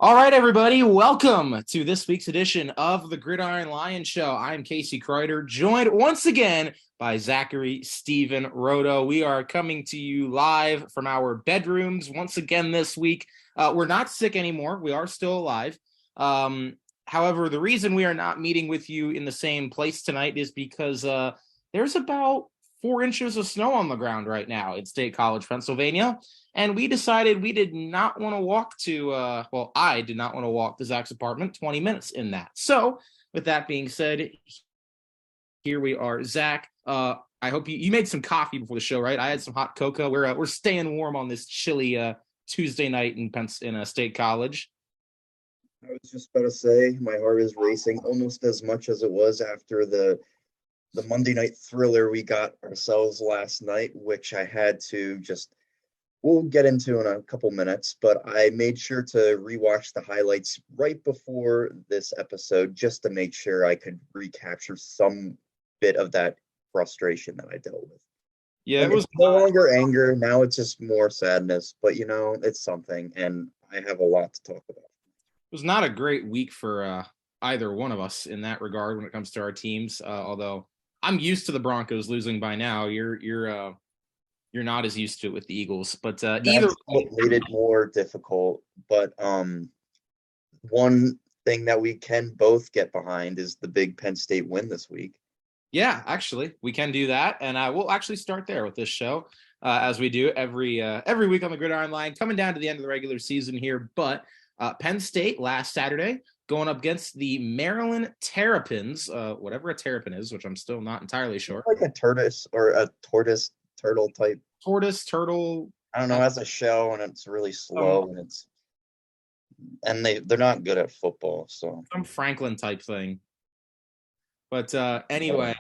All right, everybody, welcome to this week's edition of the Gridiron Lion Show. I'm Casey Kreuter, joined once again by Zachary Steven Roto. We are coming to you live from our bedrooms once again this week. We're not sick anymore. We are still alive. However, the reason we are not meeting with you in the same place tonight is because there's about 4 inches of snow on the ground right now in State College, Pennsylvania. And we decided we did not want to walk to, I did not want to walk to Zach's apartment 20 minutes in that. So, with that being said, here we are. Zach, I hope you made some coffee before the show, right? I had some hot cocoa. We're staying warm on this chilly Tuesday night in State College. I was just about to say my heart is racing almost as much as it was after the Monday night thriller we got ourselves last night, which I had to just we'll get into in a couple minutes, but I made sure to rewatch the highlights right before this episode just to make sure I could recapture some bit of that frustration that I dealt with. Yeah, it And was it's no longer anger, now it's just more sadness, but it's something, and I have a lot to talk about. not a great week for either one of us in that regard when it comes to our teams. Although I'm used to the Broncos losing by now, you're not as used to it with the Eagles. But either That's what made it more difficult. But one thing that we can both get behind is the big Penn State win this week. yeah, actually, we can do that, and we'll actually start there with this show, as we do every week on the Gridiron Line, coming down to the end of the regular season here. But Penn State last Saturday going up against the Maryland Terrapins, whatever a terrapin is, which I'm still not entirely sure. Like a tortoise or a tortoise turtle type. Tortoise, turtle. I don't know. It has a shell and it's really slow and they're not good at football. So Some Franklin type thing. But anyway,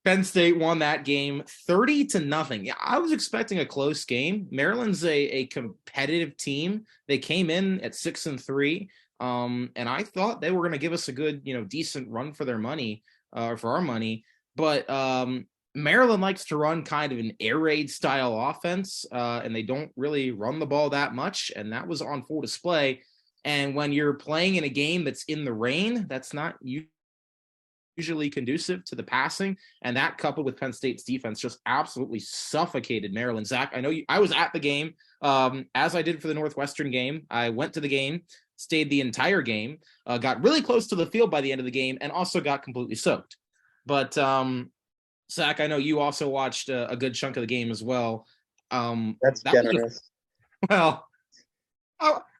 Penn State won that game 30-0. Yeah, I was expecting a close game. Maryland's a competitive team. They came in at 6-3. And I thought they were going to give us a good, decent run for their money, for our money. But Maryland likes to run kind of an air raid style offense, and they don't really run the ball that much. And that was on full display. And when you're playing in a game that's in the rain, that's not usually conducive to the passing, and that coupled with Penn State's defense just absolutely suffocated Maryland. Zach, I know I was at the game, as I did for the Northwestern game. I went to the game, stayed the entire game, got really close to the field by the end of the game, and also got completely soaked. But Zach, I know you also watched a good chunk of the game as well. that's generous. Well,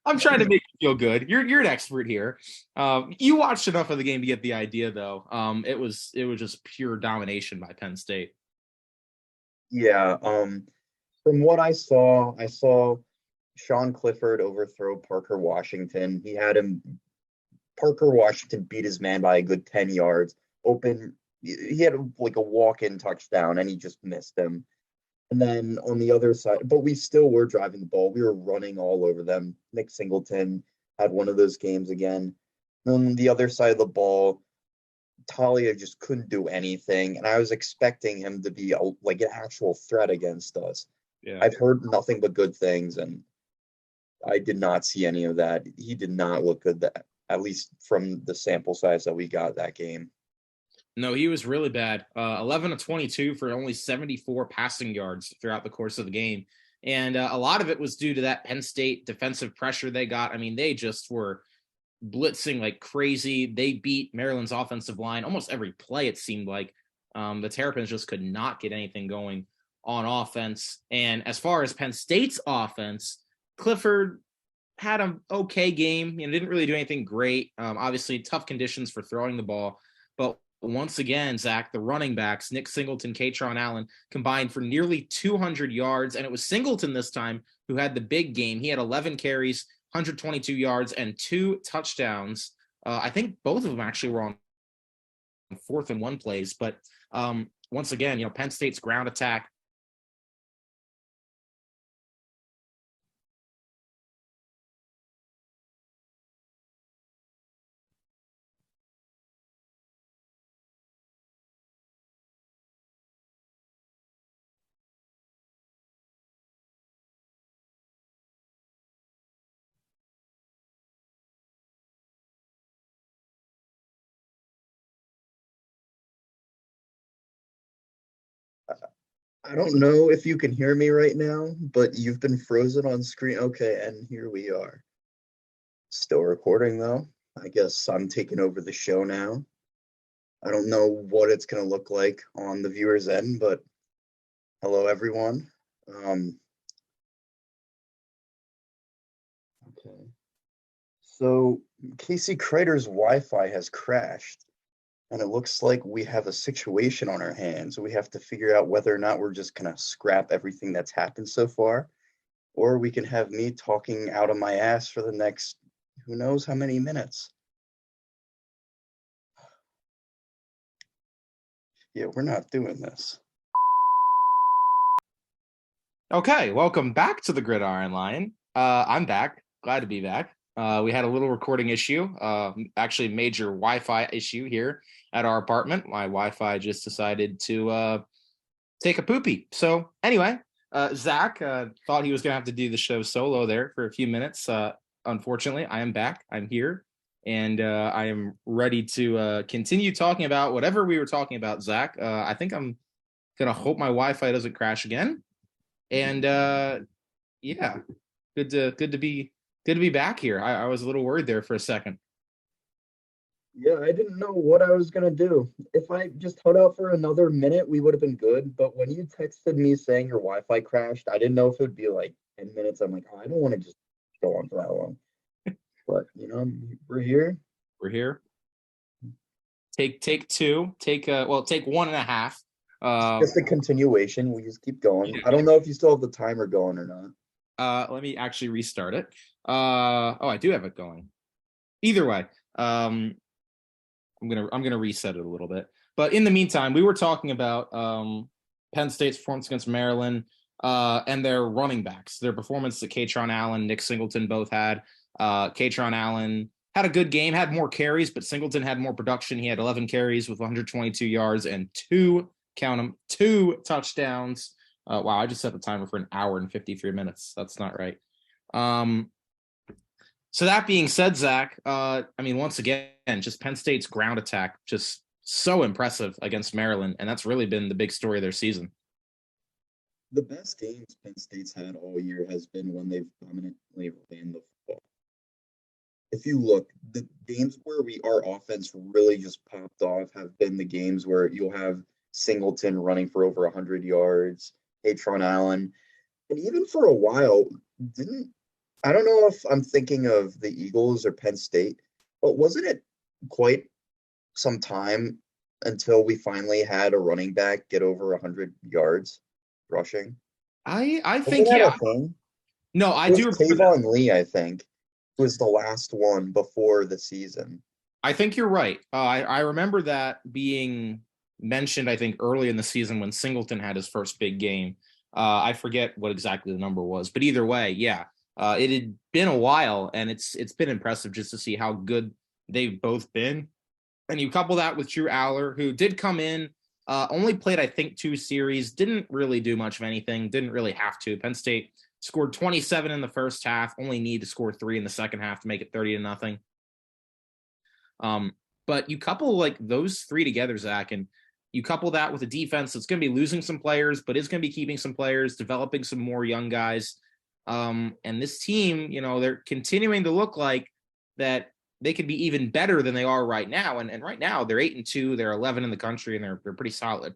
I'm trying to make you feel good. You're an expert here. You watched enough of the game to get the idea, though. It was just pure domination by Penn State. Yeah. From what I saw Sean Clifford overthrow Parker Washington. Parker Washington beat his man by a good 10 yards. He had like a walk-in touchdown and he just missed him. And then on the other side, but we still were driving the ball. We were running all over them. Nick Singleton had one of those games again. And on the other side of the ball, Talia just couldn't do anything. And I was expecting him to be like an actual threat against us. Yeah. I've heard nothing but good things, and I did not see any of that. He did not look good, at least from the sample size that we got that game. No, he was really bad. 11 of 22 for only 74 passing yards throughout the course of the game. And a lot of it was due to that Penn State defensive pressure they got. I mean, they just were blitzing like crazy. They beat Maryland's offensive line almost every play, it seemed like. The Terrapins just could not get anything going on offense. And as far as Penn State's offense, Clifford had an okay game. Didn't really do anything great. Obviously, tough conditions for throwing the ball. But once again, Zach, the running backs, Nick Singleton, Katron Allen, combined for nearly 200 yards. And it was Singleton this time who had the big game. He had 11 carries, 122 yards, and 2 touchdowns. I think both of them actually were on 4th and 1 plays. But once again, Penn State's ground attack I don't know if you can hear me right now, but you've been frozen on screen. Okay, and here we are. Still recording though. I guess I'm taking over the show now. I don't know what it's going to look like on the viewer's end, but hello everyone. Um, okay. So Casey Kreiter's Wi-Fi has crashed, and it looks like we have a situation on our hands. We have to figure out whether or not we're just going to scrap everything that's happened so far, or we can have me talking out of my ass for the next who knows how many minutes. Yeah, we're not doing this. Okay, welcome back to the Gridiron line. I'm back. Glad to be back. We had a little recording issue, actually major Wi-Fi issue here at our apartment. My Wi-Fi just decided to take a poopy. So anyway, Zach thought he was going to have to do the show solo there for a few minutes. Unfortunately, I am back. I'm here, and I am ready to continue talking about whatever we were talking about, Zach. I think I'm going to hope my Wi-Fi doesn't crash again. And yeah, good to be back here. I was a little worried there for a second. Yeah, I didn't know what I was gonna do. If I just held out for another minute, we would have been good. But when you texted me saying your Wi-Fi crashed, I didn't know if it would be like 10 minutes. I'm like, oh, I don't want to just go on for that long. But we're here. We're here. Take two. Take 1.5. Just a continuation. We just keep going. I don't know if you still have the timer going or not. Let me actually restart it. I do have it going. Either way, I'm gonna reset it a little bit. But in the meantime, we were talking about Penn State's performance against Maryland and their running backs, their performance that Katron Allen, Nick Singleton both had. Katron Allen had a good game, had more carries, but Singleton had more production. He had 11 carries with 122 yards and two touchdowns. Wow, I just set the timer for an hour and 53 minutes. That's not right. So that being said, Zach, once again, just Penn State's ground attack, just so impressive against Maryland, and that's really been the big story of their season. The best games Penn State's had all year has been when they've dominantly ran the football. If you look, the games where our offense really just popped off have been the games where you'll have Singleton running for over 100 yards, Katron Allen, and even for a while, I don't know if I'm thinking of the Eagles or Penn State, but wasn't it quite some time until we finally had a running back get over 100 yards rushing? I Wasn't think, that yeah. a thing? No, I It was do remember that. Tavon Lee, I think, was the last one before the season. I think you're right. I remember that being mentioned, I think, early in the season when Singleton had his first big game. I forget what exactly the number was, but either way, yeah. It had been a while, and it's been impressive just to see how good they've both been. And you couple that with Drew Aller, who did come in, only played, I think, 2 series, didn't really do much of anything, didn't really have to. Penn State scored 27 in the first half, only need to score 3 in the second half to make it 30-0. But you couple like those 3 together, Zach, and you couple that with a defense that's going to be losing some players, but is going to be keeping some players, developing some more young guys. And this team, they're continuing to look like that they could be even better than they are right now. And right now they're 8-2, they're 11 in the country, and they're pretty solid.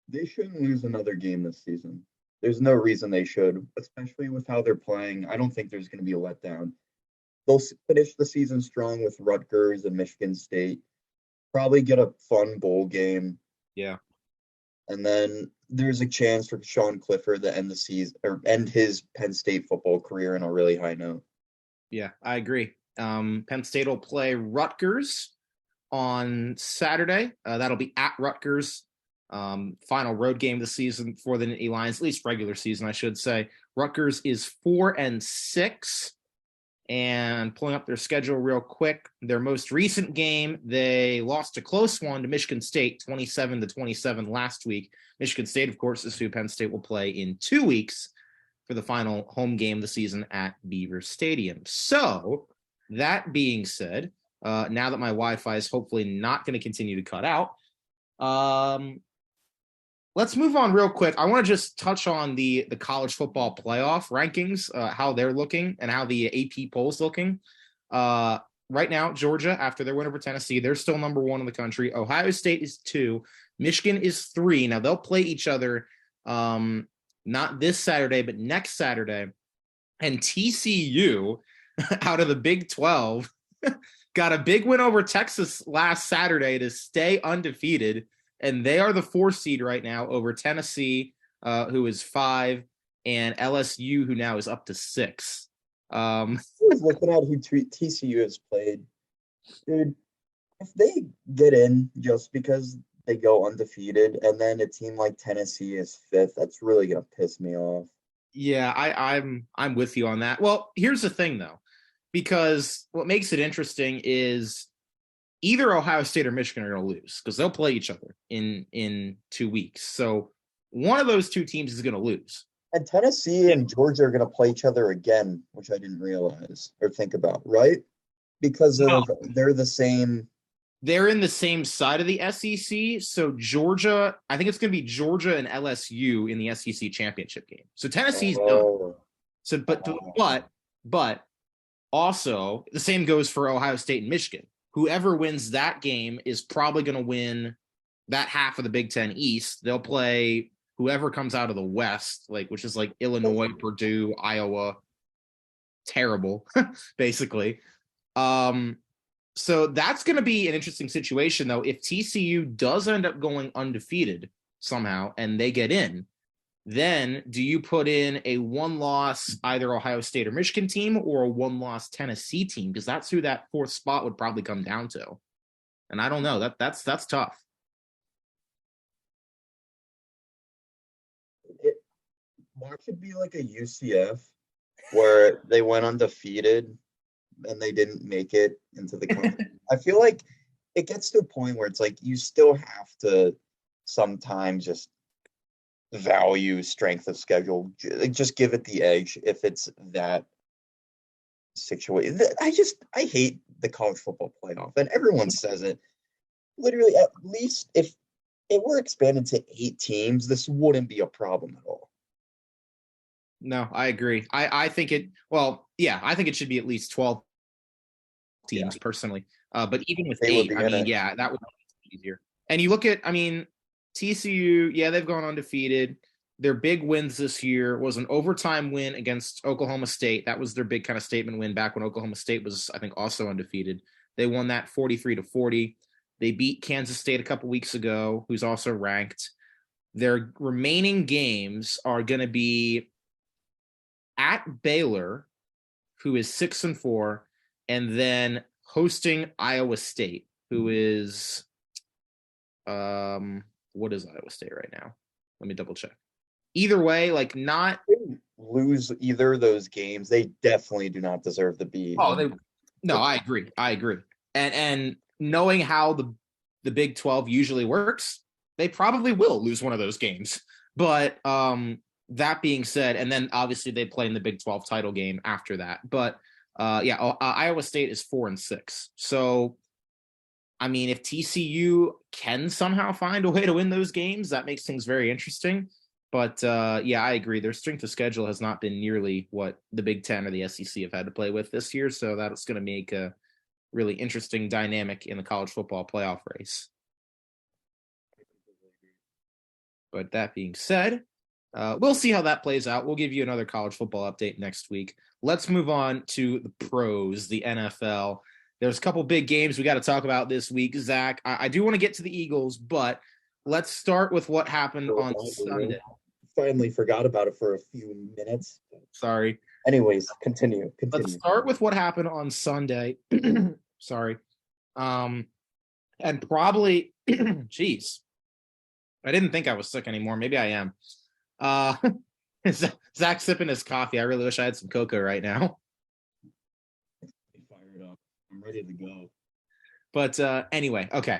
They shouldn't lose another game this season. There's no reason they should, especially with how they're playing. I don't think there's going to be a letdown. They'll finish the season strong with Rutgers and Michigan State. Probably get a fun bowl game. Yeah. And then there's a chance for Sean Clifford to end the season or end his Penn State football career on a really high note. Yeah, I agree. Penn State will play Rutgers on Saturday. That'll be at Rutgers. Final road game of the season for the Nittany Lions, at least regular season, I should say. Rutgers is 4-6. And pulling up their schedule real quick, their most recent game, they lost a close one to Michigan State, 27-27 last week. Michigan State, of course, is who Penn State will play in 2 weeks for the final home game of the season at Beaver Stadium. So, that being said, now that my Wi-Fi is hopefully not going to continue to cut out, let's move on real quick. I want to just touch on the college football playoff rankings, how they're looking and how the AP polls looking. Right now, Georgia, after their win over Tennessee, they're still number 1 in the country. Ohio State is 2. Michigan is 3. Now they'll play each other, not this Saturday, but next Saturday. And TCU, out of the Big 12, got a big win over Texas last Saturday to stay undefeated. And they are the 4 seed right now over Tennessee, who is 5, and LSU, who now is up to 6. I was looking at who TCU has played. Dude, if they get in just because they go undefeated and then a team like Tennessee is 5th, that's really going to piss me off. Yeah, I'm with you on that. Well, here's the thing, though, because what makes it interesting is either Ohio State or Michigan are going to lose because they'll play each other in 2 weeks. So one of those 2 teams is going to lose. And Tennessee and Georgia are going to play each other again, which I didn't realize or think about, right? Because they're the same. They're in the same side of the SEC. So Georgia, I think it's going to be Georgia and LSU in the SEC championship game. So Tennessee's done. So, but also the same goes for Ohio State and Michigan. Whoever wins that game is probably going to win that half of the Big Ten East. They'll play whoever comes out of the West, which is like Illinois, Purdue, Iowa. Terrible, basically. So that's going to be an interesting situation, though. If TCU does end up going undefeated somehow and they get in, then do you put in a 1-loss either Ohio State or Michigan team or a 1-loss Tennessee team? Because that's who that 4th spot would probably come down to. And I don't know. That's tough. Mark should be like a UCF where they went undefeated and they didn't make it into the conference. I feel like it gets to a point where it's like you still have to sometimes just value strength of schedule. Just give it the edge if it's that situation. I hate the college football playoff, and everyone says it. Literally, at least if it were expanded to 8 teams, this wouldn't be a problem at all. No, I agree. I think I think it should be at least 12 teams personally. But even with 8, that would be easier. And you look at, TCU, they've gone undefeated. Their big wins this year was an overtime win against Oklahoma State. That was their big kind of statement win back when Oklahoma State was, I think, also undefeated. They won that 43-40. They beat Kansas State a couple weeks ago, who's also ranked. Their remaining games are going to be at Baylor, who is 6-4, and then hosting Iowa State, who is what is Iowa State right now? Let me double check. Either way, not lose either of those games, they definitely do not deserve to be. No, I agree. And knowing how the Big 12 usually works, they probably will lose one of those games. But that being said, and then obviously they play in the Big 12 title game after that. But Iowa State is 4-6. So, if TCU can somehow find a way to win those games, that makes things very interesting. But I agree. Their strength of schedule has not been nearly what the Big Ten or the SEC have had to play with this year. So that's going to make a really interesting dynamic in the college football playoff race. But that being said, we'll see how that plays out. We'll give you another college football update next week. Let's move on to the pros, the NFL. There's a couple big games we got to talk about this week, Zach. I do want to get to the Eagles, but let's start with what happened on Sunday. Finally forgot about it for a few minutes. Sorry. Anyways, continue. Let's start with what happened on Sunday. Sorry. And probably, geez, I didn't think I was sick anymore. Maybe I am. Zach sipping his coffee. I really wish I had some cocoa right now. Fired up. I'm ready to go. But anyway, okay.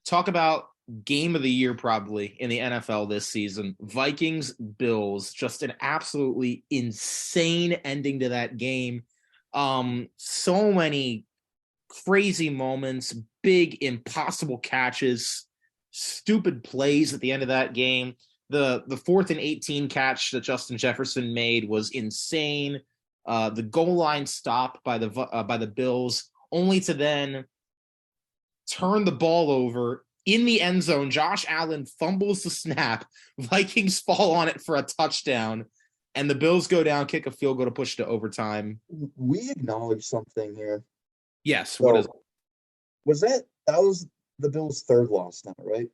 Talk about game of the year probably in the NFL this season. Vikings, Bills, just an absolutely insane ending to that game. So many crazy moments, big impossible catches, stupid plays at the end of that game. The 4th and 18 catch that Justin Jefferson made was insane. The goal line stop by the Bills, only to then turn the ball over in the end zone. Josh Allen fumbles the snap. Vikings fall on it for a touchdown, and the Bills go down, kick a field goal to push to overtime. We acknowledge something here. Yes. What is that was the Bills' third loss now, right?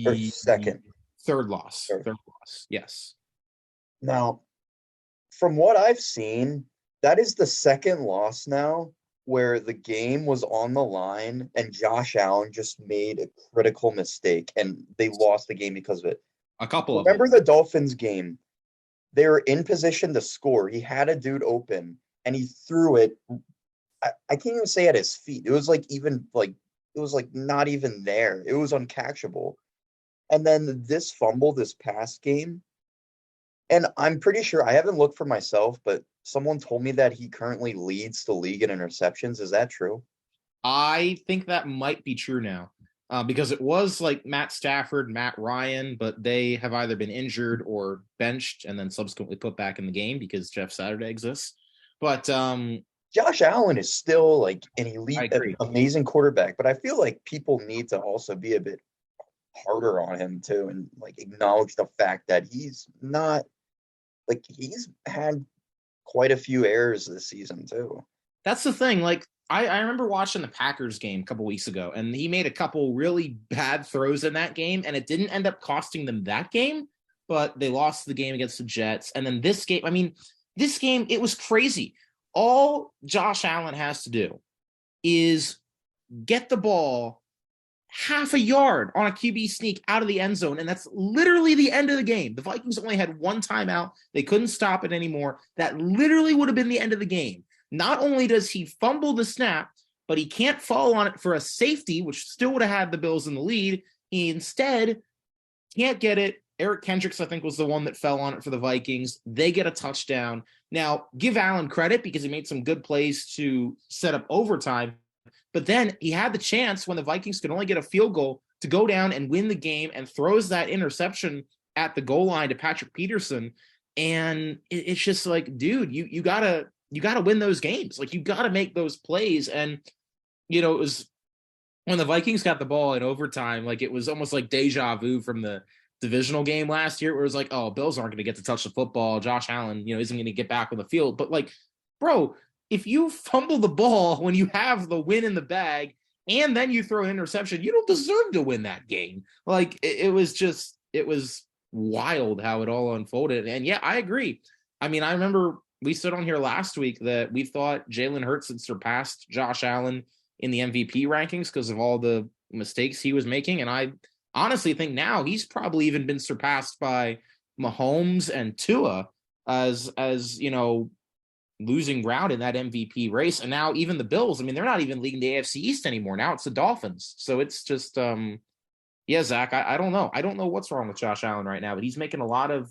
Or second? Third loss. Third loss. Yes. Now, from what I've seen, that is the second loss now where the game was on the line and Josh Allen just made a critical mistake and they lost the game because of it. A couple Remember of them. the Dolphins game? They were in position to score. He had a dude open and he threw it. I can't even say at his feet. It was not even there. It was uncatchable. And then this fumble this past game, and I'm pretty sure, I haven't looked for myself, but someone told me that he currently leads the league in interceptions. Is that true? I think that might be true now, because it was like Matt Stafford, Matt Ryan, but they have either been injured or benched and then subsequently put back in the game because Jeff Saturday exists. But Josh Allen is still like an elite, amazing quarterback, but I feel like people need to also be a bit harder on him too and like acknowledge the fact that he's not like he's had quite a few errors this season too. That's the thing. Like I remember watching the Packers game a couple weeks ago, and he made a couple really bad throws in that game, and it didn't end up costing them that game, but they lost the game against the Jets. And then this game, it was crazy. All Josh Allen has to do is get the ball half a yard on a QB sneak out of the end zone, and that's literally the end of the game. The Vikings only had one timeout. They couldn't stop it anymore. That literally would have been the end of the game. Not only does he fumble the snap, but he can't fall on it for a safety, which still would have had the Bills in the lead. He instead can't get it. Eric Kendricks, I think, was the one that fell on it for the Vikings. They get a touchdown. Now, give Allen credit because he made some good plays to set up overtime. But then he had the chance when the Vikings could only get a field goal to go down and win the game, and throws that interception at the goal line to Patrick Peterson. And it's just like, dude, you gotta win those games. Like, you gotta make those plays. And it was when the Vikings got the ball in overtime, like it was almost like deja vu from the divisional game last year, where it was like, oh, Bills aren't going to get to touch the football. Josh Allen, isn't going to get back on the field. But like, bro, if you fumble the ball when you have the win in the bag and then you throw an interception, you don't deserve to win that game. Like, it was wild how it all unfolded. And yeah, I agree. I mean, I remember we stood on here last week that we thought Jalen Hurts had surpassed Josh Allen in the MVP rankings because of all the mistakes he was making. And I honestly think now he's probably even been surpassed by Mahomes and Tua as losing ground in that MVP race. And now even the Bills, I mean, they're not even leading the AFC East anymore. Now it's the Dolphins. So it's just, yeah, Zach, I don't know. I don't know what's wrong with Josh Allen right now, but he's making a lot of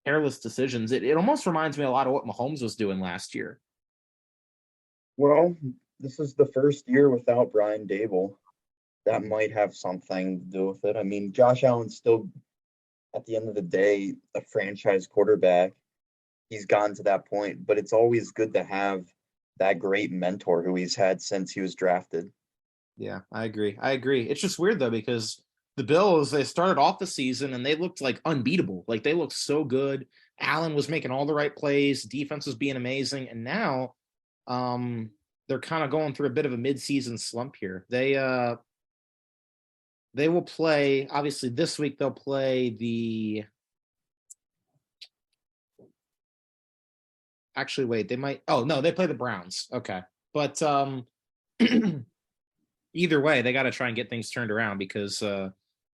careless decisions. It almost reminds me a lot of what Mahomes was doing last year. Well, this is the first year without Brian Dable. That might have something to do with it. I mean, Josh Allen's still, at the end of the day, a franchise quarterback. He's gotten to that point, but it's always good to have that great mentor who he's had since he was drafted. Yeah, I agree. It's just weird, though, because the Bills, they started off the season and they looked like unbeatable. Like, they looked so good. Allen was making all the right plays. Defense was being amazing. And now they're kind of going through a bit of a midseason slump here. They will play, obviously, this week they'll play the... Actually, wait, they might... Oh, no, they play the Browns. Okay. But either way, they got to try and get things turned around because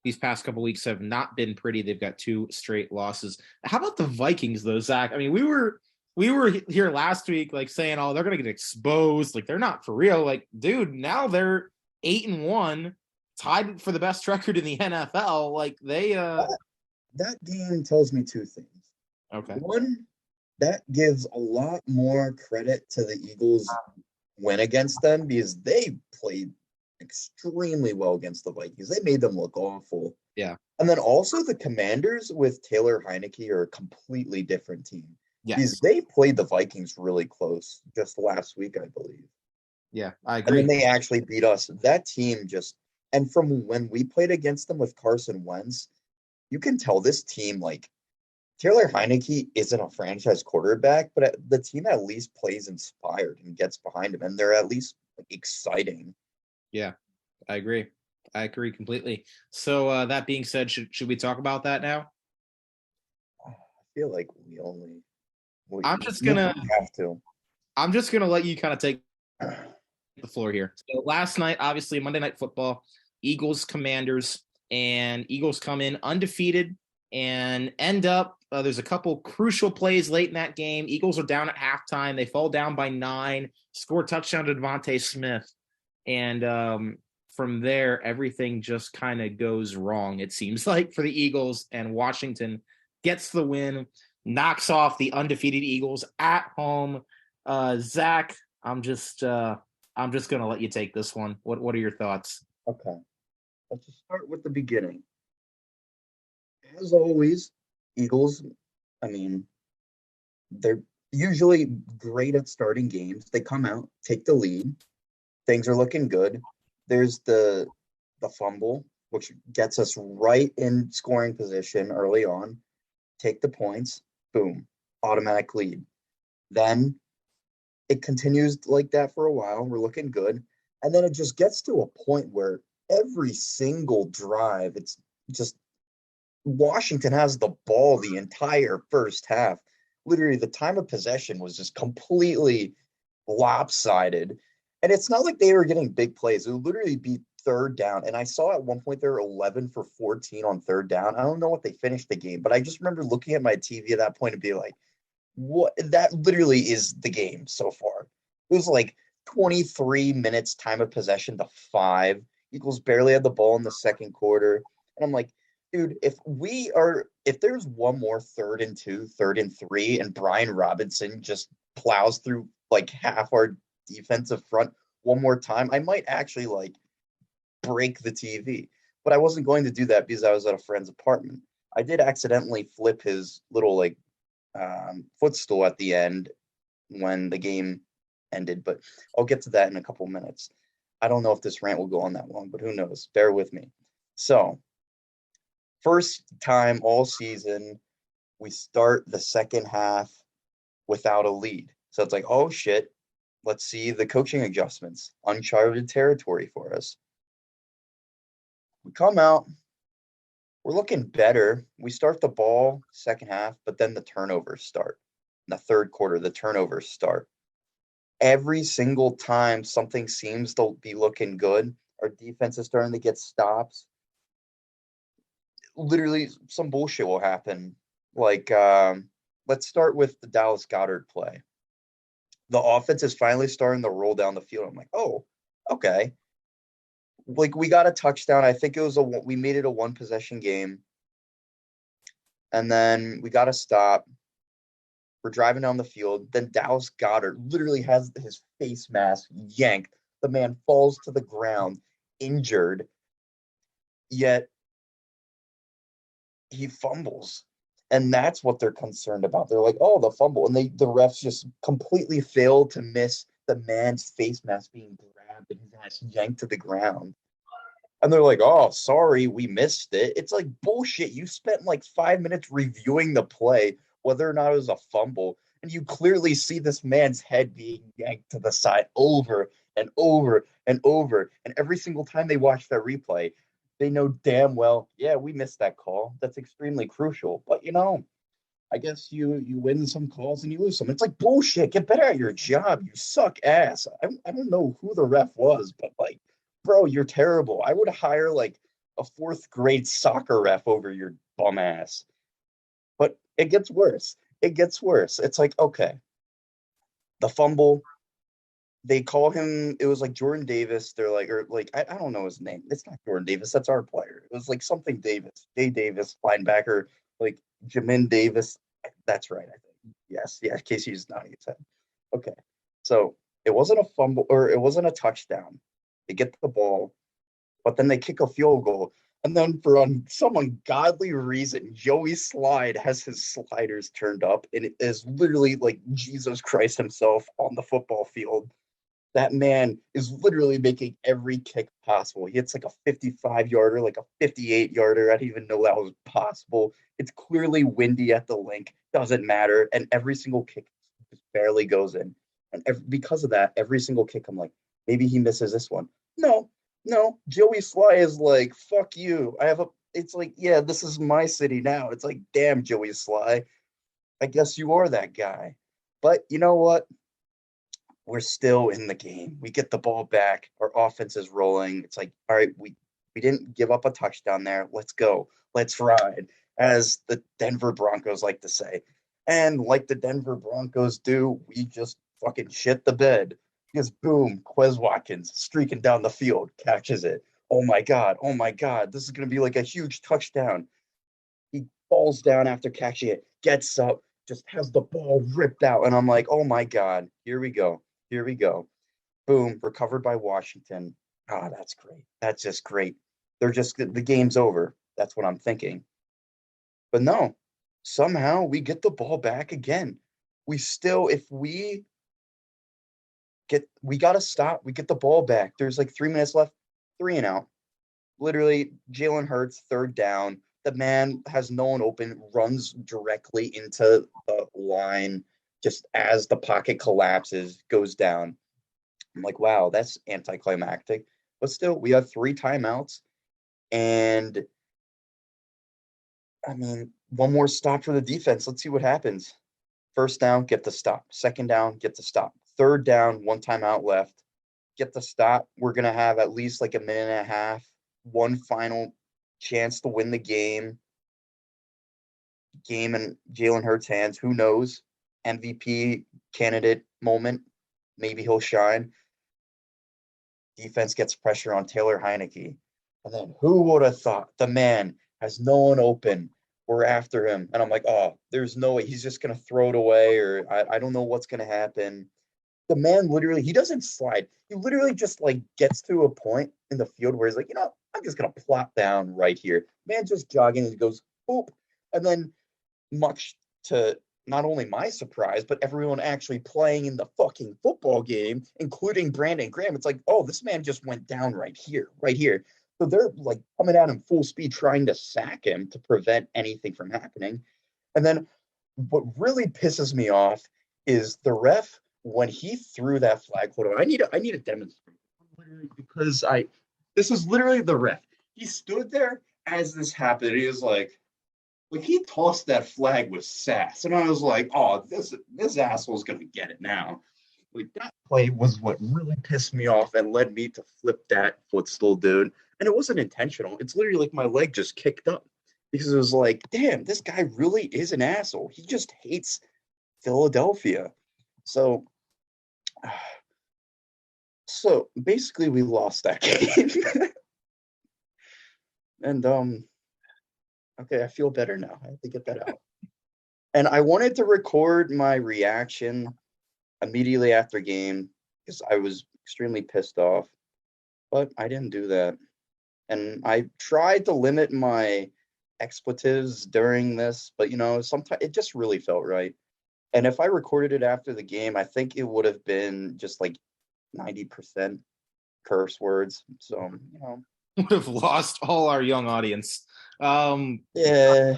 these past couple weeks have not been pretty. They've got 2 straight losses. How about the Vikings, though, Zach? I mean, we were here last week, like, saying, oh, they're going to get exposed. Like, they're not for real. Like, dude, now they're 8-1, tied for the best record in the NFL. Like, they... That game tells me 2 things. Okay. One, that gives a lot more credit to the Eagles' win against them because they played extremely well against the Vikings. They made them look awful. Yeah. And then also the Commanders with Taylor Heineke are a completely different team. Because Yes. they played the Vikings really close just last week, I believe. Yeah, I And then agree. they actually beat us. That team just, and from when we played against them with Carson Wentz, you can tell this team, like, Taylor Heineke isn't a franchise quarterback, but the team at least plays inspired and gets behind him, and they're at least like, exciting. Yeah, I agree. I agree completely. So that being said, should we talk about that now? I feel like we only I'm just we gonna have to. I'm just gonna let you kind of take the floor here. So last night, obviously Monday Night Football, Eagles Commanders, and Eagles come in undefeated and end up. There's a couple crucial plays late in that game. Eagles are down at halftime. They fall down by 9, score touchdown to Devontae Smith, and from there everything just kind of goes wrong. It seems like for the Eagles, and Washington gets the win, knocks off the undefeated Eagles at home. Zach, I'm just gonna let you take this one. What are your thoughts? Okay, let's just start with the beginning. As always, Eagles, I mean, they're usually great at starting games. They come out, take the lead, things are looking good. There's the fumble, which gets us right in scoring position early on. Take the points, boom, automatic lead. Then it continues like that for a while. We're looking good. And then it just gets to a point where every single drive, it's just Washington has the ball the entire first half. Literally, the time of possession was just completely lopsided. And it's not like they were getting big plays. It would literally be third down. And I saw at one point they were 11 for 14 on third down. I don't know what they finished the game, but I just remember looking at my TV at that point and be like, what? That literally is the game so far. It was like 23 minutes time of possession to 5. Eagles barely had the ball in the second quarter. And I'm like, dude, if there's one more 3rd and 2, 3rd and 3, and Brian Robinson just plows through like half our defensive front one more time, I might actually like break the TV. But I wasn't going to do that because I was at a friend's apartment. I did accidentally flip his little like footstool at the end when the game ended, but I'll get to that in a couple minutes. I don't know if this rant will go on that long, but who knows? Bear with me. So, first time all season, we start the second half without a lead. So it's like, oh shit, let's see the coaching adjustments. Uncharted territory for us. We come out, we're looking better. We start the ball second half, but then the turnovers start. In the third quarter, the turnovers start. Every single time something seems to be looking good, our defense is starting to get stops. Literally, some bullshit will happen. Like, let's start with the Dallas Goedert play. The offense is finally starting to roll down the field. I'm like, oh, okay. Like, we got a touchdown. I think we made it a one possession game. And then we got a stop. We're driving down the field. Then Dallas Goedert literally has his face mask yanked. The man falls to the ground, injured, yet he fumbles. And that's what they're concerned about. They're like, oh, the fumble. And the refs just completely fail to miss the man's face mask being grabbed and his ass yanked to the ground. And they're like, oh, sorry, we missed it. It's like bullshit. You spent like 5 minutes reviewing the play, whether or not it was a fumble. And you clearly see this man's head being yanked to the side over and over and over. And every single time they watch that replay, they know damn well, yeah, we missed that call. That's extremely crucial. But I guess you win some calls and you lose some. It's like bullshit. Get better at your job. You suck ass. I don't know who the ref was, but like, bro, you're terrible. I would hire like a fourth grade soccer ref over your bum ass. But it gets worse. It gets worse. It's like, okay, the fumble, they call him, it was like Jordan Davis. They're like, or like, I don't know his name. It's not Jordan Davis. That's our player. It was like something Davis, Jay Davis, linebacker, like Jamin Davis. That's right, I think. Yes. Yeah. Casey's nodding his head. Okay. So it wasn't a fumble or it wasn't a touchdown. They get the ball, but then they kick a field goal. And then some ungodly reason, Joey Slide has his sliders turned up, and it is literally like Jesus Christ himself on the football field. That man is literally making every kick possible. He hits like a 55 yarder, like a 58 yarder. I didn't even know that was possible. It's clearly windy at the link, doesn't matter. And every single kick just barely goes in. And because of that, every single kick, I'm like, maybe he misses this one. No, no. Joey Sly is like, fuck you. It's like, yeah, this is my city now. It's like, damn, Joey Sly. I guess you are that guy. But you know what? We're still in the game. We get the ball back. Our offense is rolling. It's like, all right, we didn't give up a touchdown there. Let's go. Let's ride, as the Denver Broncos like to say. And like the Denver Broncos do, we just fucking shit the bed. Because boom, Quez Watkins streaking down the field, catches it. Oh my God. Oh my God. This is going to be like a huge touchdown. He falls down after catching it, gets up, just has the ball ripped out. And I'm like, oh my God, here we go. Here we go. Boom, recovered by Washington. Ah, that's great. That's just great. The game's over. That's what I'm thinking. But no, somehow we get the ball back again. If we got to stop. We get the ball back. There's like 3 minutes left, 3 and out. Literally, Jalen Hurts, third down. The man has no one open, runs directly into the line just as the pocket collapses, goes down. I'm like, wow, that's anticlimactic. But still, we have 3 timeouts. And I mean, one more stop for the defense. Let's see what happens. First down, get the stop. Second down, get the stop. Third down, 1 timeout left. Get the stop. We're going to have at least like a minute and a half. One final chance to win the game. Game in Jalen Hurts' hands. Who knows? MVP candidate moment. Maybe he'll shine. Defense gets pressure on Taylor Heineke. And then who would have thought the man has no one open? We're after him. And I'm like, oh, there's no way. He's just going to throw it away, or I don't know what's going to happen. The man literally, he doesn't slide. He literally just like gets to a point in the field where he's like, I'm just going to plop down right here. Man just jogging and he goes, boop. And then much to not only my surprise, but everyone actually playing in the fucking football game, including Brandon Graham. It's like, oh, this man just went down right here, right here. So they're like coming at him full speed, trying to sack him to prevent anything from happening. And then what really pisses me off is the ref when he threw that flag. Hold on, I need to demonstrate because this is literally the ref. He stood there as this happened. He was like he tossed that flag with sass, and I was like, "Oh, this asshole's gonna get it now." Like that play was what really pissed me off and led me to flip that footstool, dude. And it wasn't intentional. It's literally like my leg just kicked up because it was like, damn, this guy really is an asshole. He just hates Philadelphia. So, so basically, we lost that game. And okay, I feel better now. I have to get that out. And I wanted to record my reaction immediately after game because I was extremely pissed off, but I didn't do that. And I tried to limit my expletives during this, but sometimes it just really felt right. And if I recorded it after the game, I think it would have been just like 90% curse words. So, would have lost all our young audience. Yeah.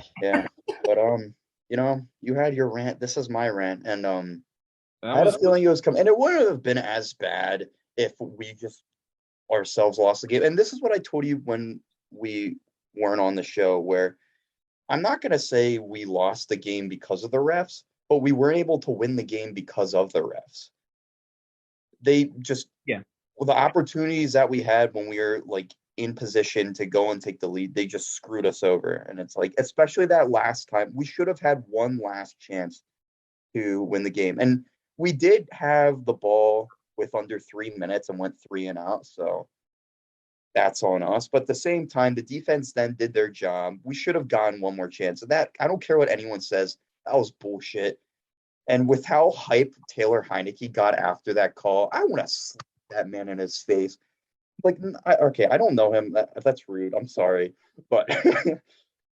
But you had your rant. This is my rant, and I had a feeling it was coming, and it wouldn't have been as bad if we just ourselves lost the game. And this is what I told you when we weren't on the show, where I'm not going to say we lost the game because of the refs, but we were able to win the game because of the refs. They just, the opportunities that we had when we were like in position to go and take the lead, they just screwed us over. And it's like, especially that last time, we should have had one last chance to win the game. And we did have the ball with under 3 minutes and went 3-and-out. So that's on us. But at the same time, the defense then did their job. We should have gotten one more chance. And that, I don't care what anyone says, that was bullshit. And with how hyped Taylor Heineke got after that call, I want to slap that man in his face. Like, okay, I don't know him. That's rude. I'm sorry, but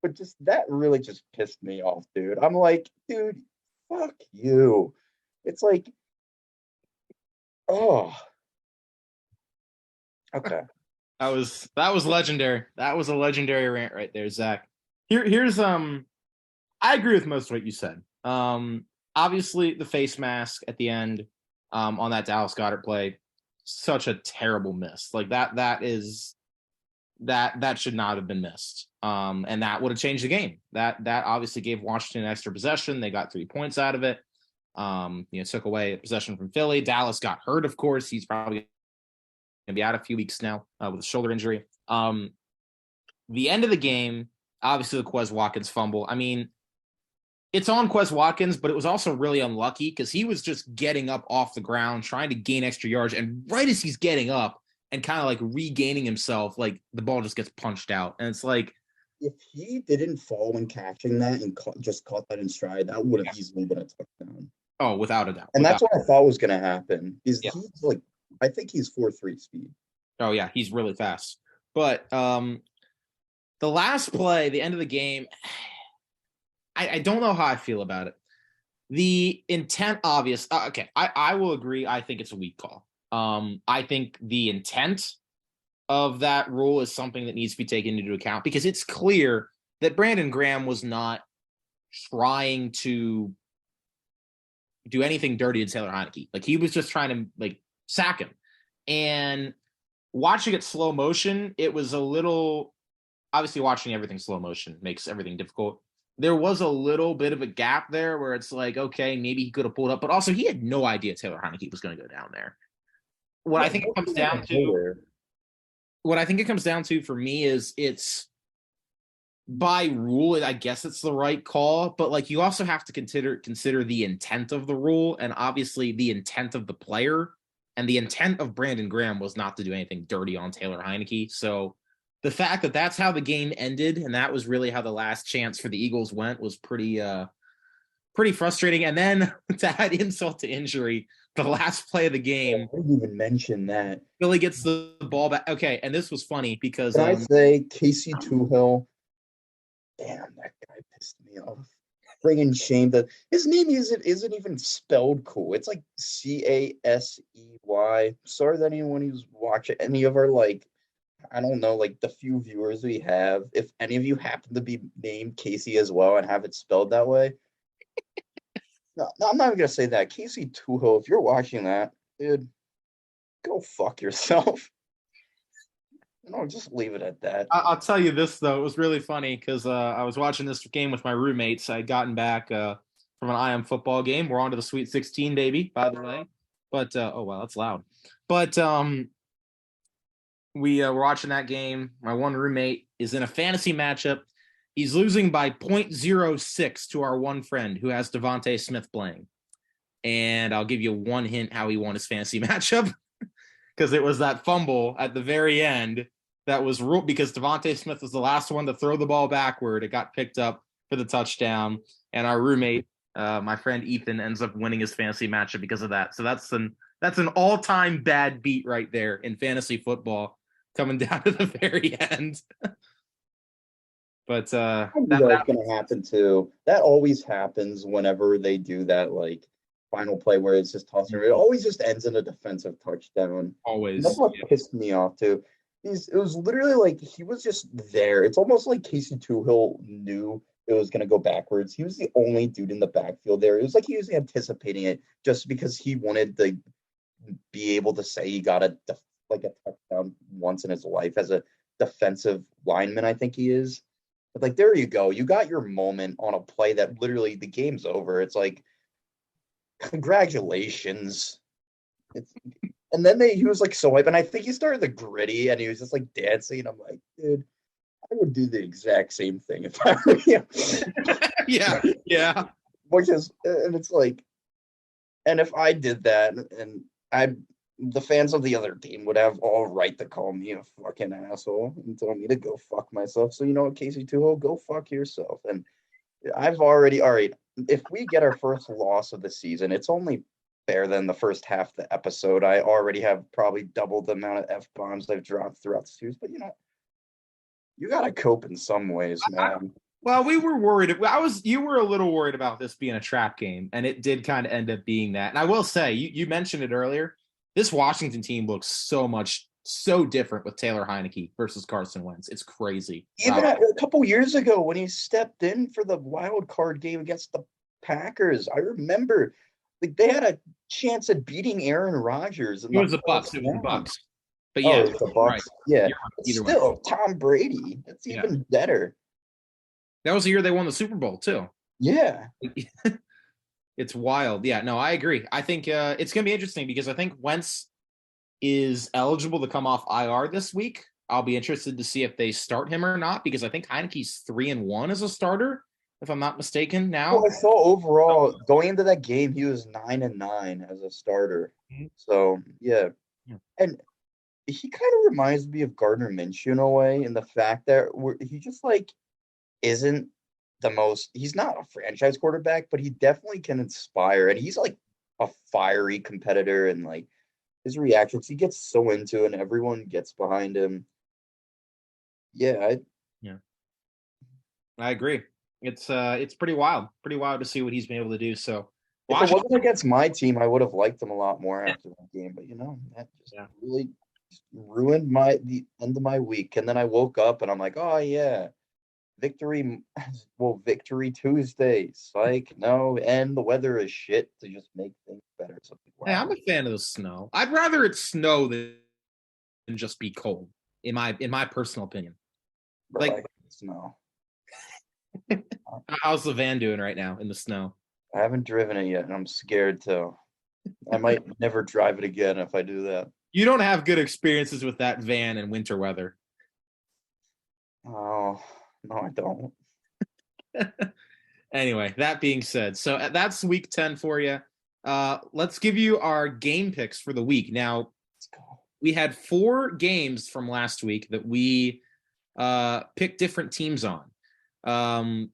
but just that really just pissed me off, dude. I'm like, dude, fuck you. It's like, oh, okay. That was legendary. That was a legendary rant right there, Zach. Here's I agree with most of what you said. Obviously the face mask at the end on that Dallas Goddard play, such a terrible miss. Like that should not have been missed. And that would have changed the game. That obviously gave Washington an extra possession. They got 3 points out of it. Took away a possession from Philly. Dallas got hurt, of course. He's probably going to be out a few weeks now with a shoulder injury. The end of the game, obviously the Quez Watkins fumble. I mean, it's on Quez Watkins, but it was also really unlucky because he was just getting up off the ground, trying to gain extra yards. And right as he's getting up and kind of like regaining himself, like the ball just gets punched out. And it's like, If he didn't fall when catching that and just caught that in stride, that would have easily been a touchdown. oh, without a doubt. And that's what I thought was going to happen. Yeah. He's like, I think he's 4.3 speed. Oh, yeah, he's really fast. But the last play, the end of the game, I don't know how I feel about it. The intent, obvious. Okay, I will agree. I think it's a weak call. I think the intent of that rule is something that needs to be taken into account because it's clear that Brandon Graham was not trying to do anything dirty to Taylor Heinicke. Like he was just trying to like sack him. And watching it slow motion, it was a little obviously watching everything slow motion makes everything difficult. There was a little bit of a gap there where it's like, okay, maybe he could have pulled up, but also he had no idea Taylor Heinicke was going to go down there. What I think it comes down to, what I think it comes down to for me is it's by rule, I guess it's the right call, but like you also have to consider the intent of the rule and obviously the intent of the player. And the intent of Brandon Graham was not to do anything dirty on Taylor Heinicke. So the fact that that's how the game ended and that was really how the last chance for the Eagles went was pretty frustrating. And then to add insult to injury, the last play of the game, I didn't even mention that. Billy gets the ball back. Okay, and this was funny because Can I say Casey Tuhill? Damn, that guy pissed me off. Bringing shame that his name isn't even spelled cool. It's like Casey. Sorry that anyone who's watching any of our like, I don't know, like the few viewers we have, if any of you happen to be named Casey as well and have it spelled that way. No, I'm not even gonna say that. Casey Tuhill, if you're watching that, dude, go fuck yourself. No, just leave it at that. I'll tell you this though, it was really funny because I was watching this game with my roommates. I had gotten back from an IM football game. We're on to the Sweet 16, baby, by the way. But oh wow, that's loud. But we were watching that game. My one roommate is in a fantasy matchup. He's losing by 0.06 to our one friend who has Devontae Smith playing. And I'll give you one hint how he won his fantasy matchup because it was that fumble at the very end that was ruled because Devontae Smith was the last one to throw the ball backward. It got picked up for the touchdown. And our roommate, my friend Ethan, ends up winning his fantasy matchup because of that. So that's an all-time bad beat right there in fantasy football coming down to the very end. But that's going to happen too. That always happens whenever they do that like final play where it's just tossing. It always just ends in a defensive touchdown. Always. And that's what pissed me off too. It was literally like he was just there. It's almost like Casey Tuhill knew it was going to go backwards. He was the only dude in the backfield there. It was like he was anticipating it just because he wanted to be able to say he got a touchdown once in his life as a defensive lineman, I think he is. But like, there you go. You got your moment on a play that literally the game's over. It's like, congratulations. And then he was like so hype. And I think he started the gritty and he was just like dancing. I'm like, dude, I would do the exact same thing if I were you. Yeah. Which is, and it's like, and if I did that and the fans of the other team would have all right to call me a fucking asshole and tell me to go fuck myself. So you know what, Casey Tuhill, go fuck yourself. And I've already, all right, if we get our first loss of the season, it's only fair than the first half of the episode. I already have probably double the amount of F-bombs I've dropped throughout the series, but you gotta cope in some ways, man. Well, we were worried. You were a little worried about this being a trap game, and it did kind of end up being that. And I will say, you mentioned it earlier. This Washington team looks so different with Taylor Heineke versus Carson Wentz. It's crazy. Even a couple years ago when he stepped in for the wild card game against the Packers, I remember like they had a chance at beating Aaron Rodgers. It was the Bucks. It was the Bucks. But yeah, it was the Bucks. Right. Yeah, right. still way. Tom Brady. That's even better. That was the year they won the Super Bowl too. Yeah. It's wild. Yeah, no, I agree. I think it's going to be interesting because I think Wentz is eligible to come off IR this week. I'll be interested to see if they start him or not because I think Heineke's 3-1 as a starter, if I'm not mistaken now. Well, I saw overall going into that game, he was 9-9 as a starter. Mm-hmm. So, yeah. And he kind of reminds me of Gardner Minshew in a way, in the fact that he just like isn't he's not a franchise quarterback, but he definitely can inspire, and he's like a fiery competitor, and like his reactions, he gets so into it and everyone gets behind him. I agree. It's pretty wild to see what he's been able to do. So if it wasn't against my team, I would have liked him a lot more after that game, but that just really ruined the end of my week. And then I woke up and I'm like, oh yeah, Victory Tuesday. Psych, no, and the weather is shit to just make things better. So, wow. Hey, I'm a fan of the snow. I'd rather it snow than just be cold, in my personal opinion. Bro, like snow. How's the van doing right now in the snow? I haven't driven it yet, and I'm scared to. I might never drive it again if I do that. You don't have good experiences with that van in winter weather. Oh. No, I don't. Anyway, that being said, so that's week 10 for you. Let's give you our game picks for the week. Now, we had 4 games from last week that we picked different teams on.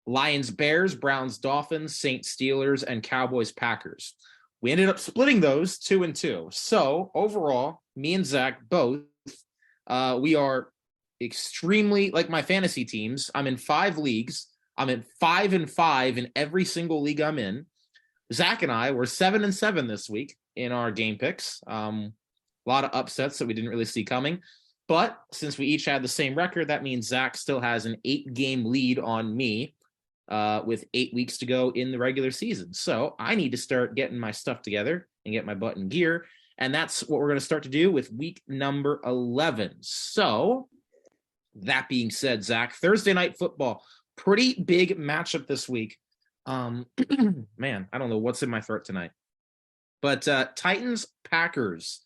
Lions, Bears, Browns, Dolphins, Saints, Steelers, and Cowboys, Packers. We ended up splitting those 2-2. So overall, me and Zach both, we are extremely like my fantasy teams. I'm in 5 leagues. I'm at 5-5 in every single league I'm in. Zach and I were 7-7 this week in our game picks. A lot of upsets that we didn't really see coming. But since we each had the same record, that means Zach still has an 8-game lead on me with 8 weeks to go in the regular season. So I need to start getting my stuff together and get my butt in gear. And that's what we're going to start to do with week number 11. So that being said, Zach, Thursday night football, pretty big matchup this week. Man, I don't know what's in my throat tonight. But Titans, Packers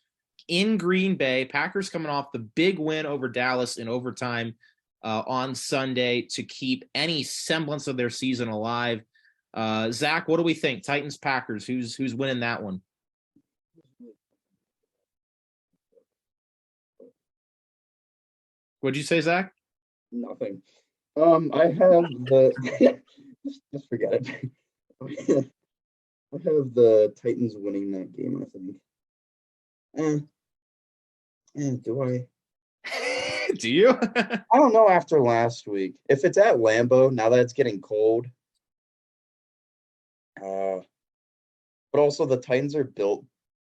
in Green Bay. Packers coming off the big win over Dallas in overtime on Sunday to keep any semblance of their season alive. Zach, what do we think? Titans, Packers, who's winning that one? What'd you say, Zach? Nothing. I have the just forget it. I have the Titans winning that game, I think. Do I? Do you? I don't know after last week. If it's at Lambeau, now that it's getting cold. But also the Titans are built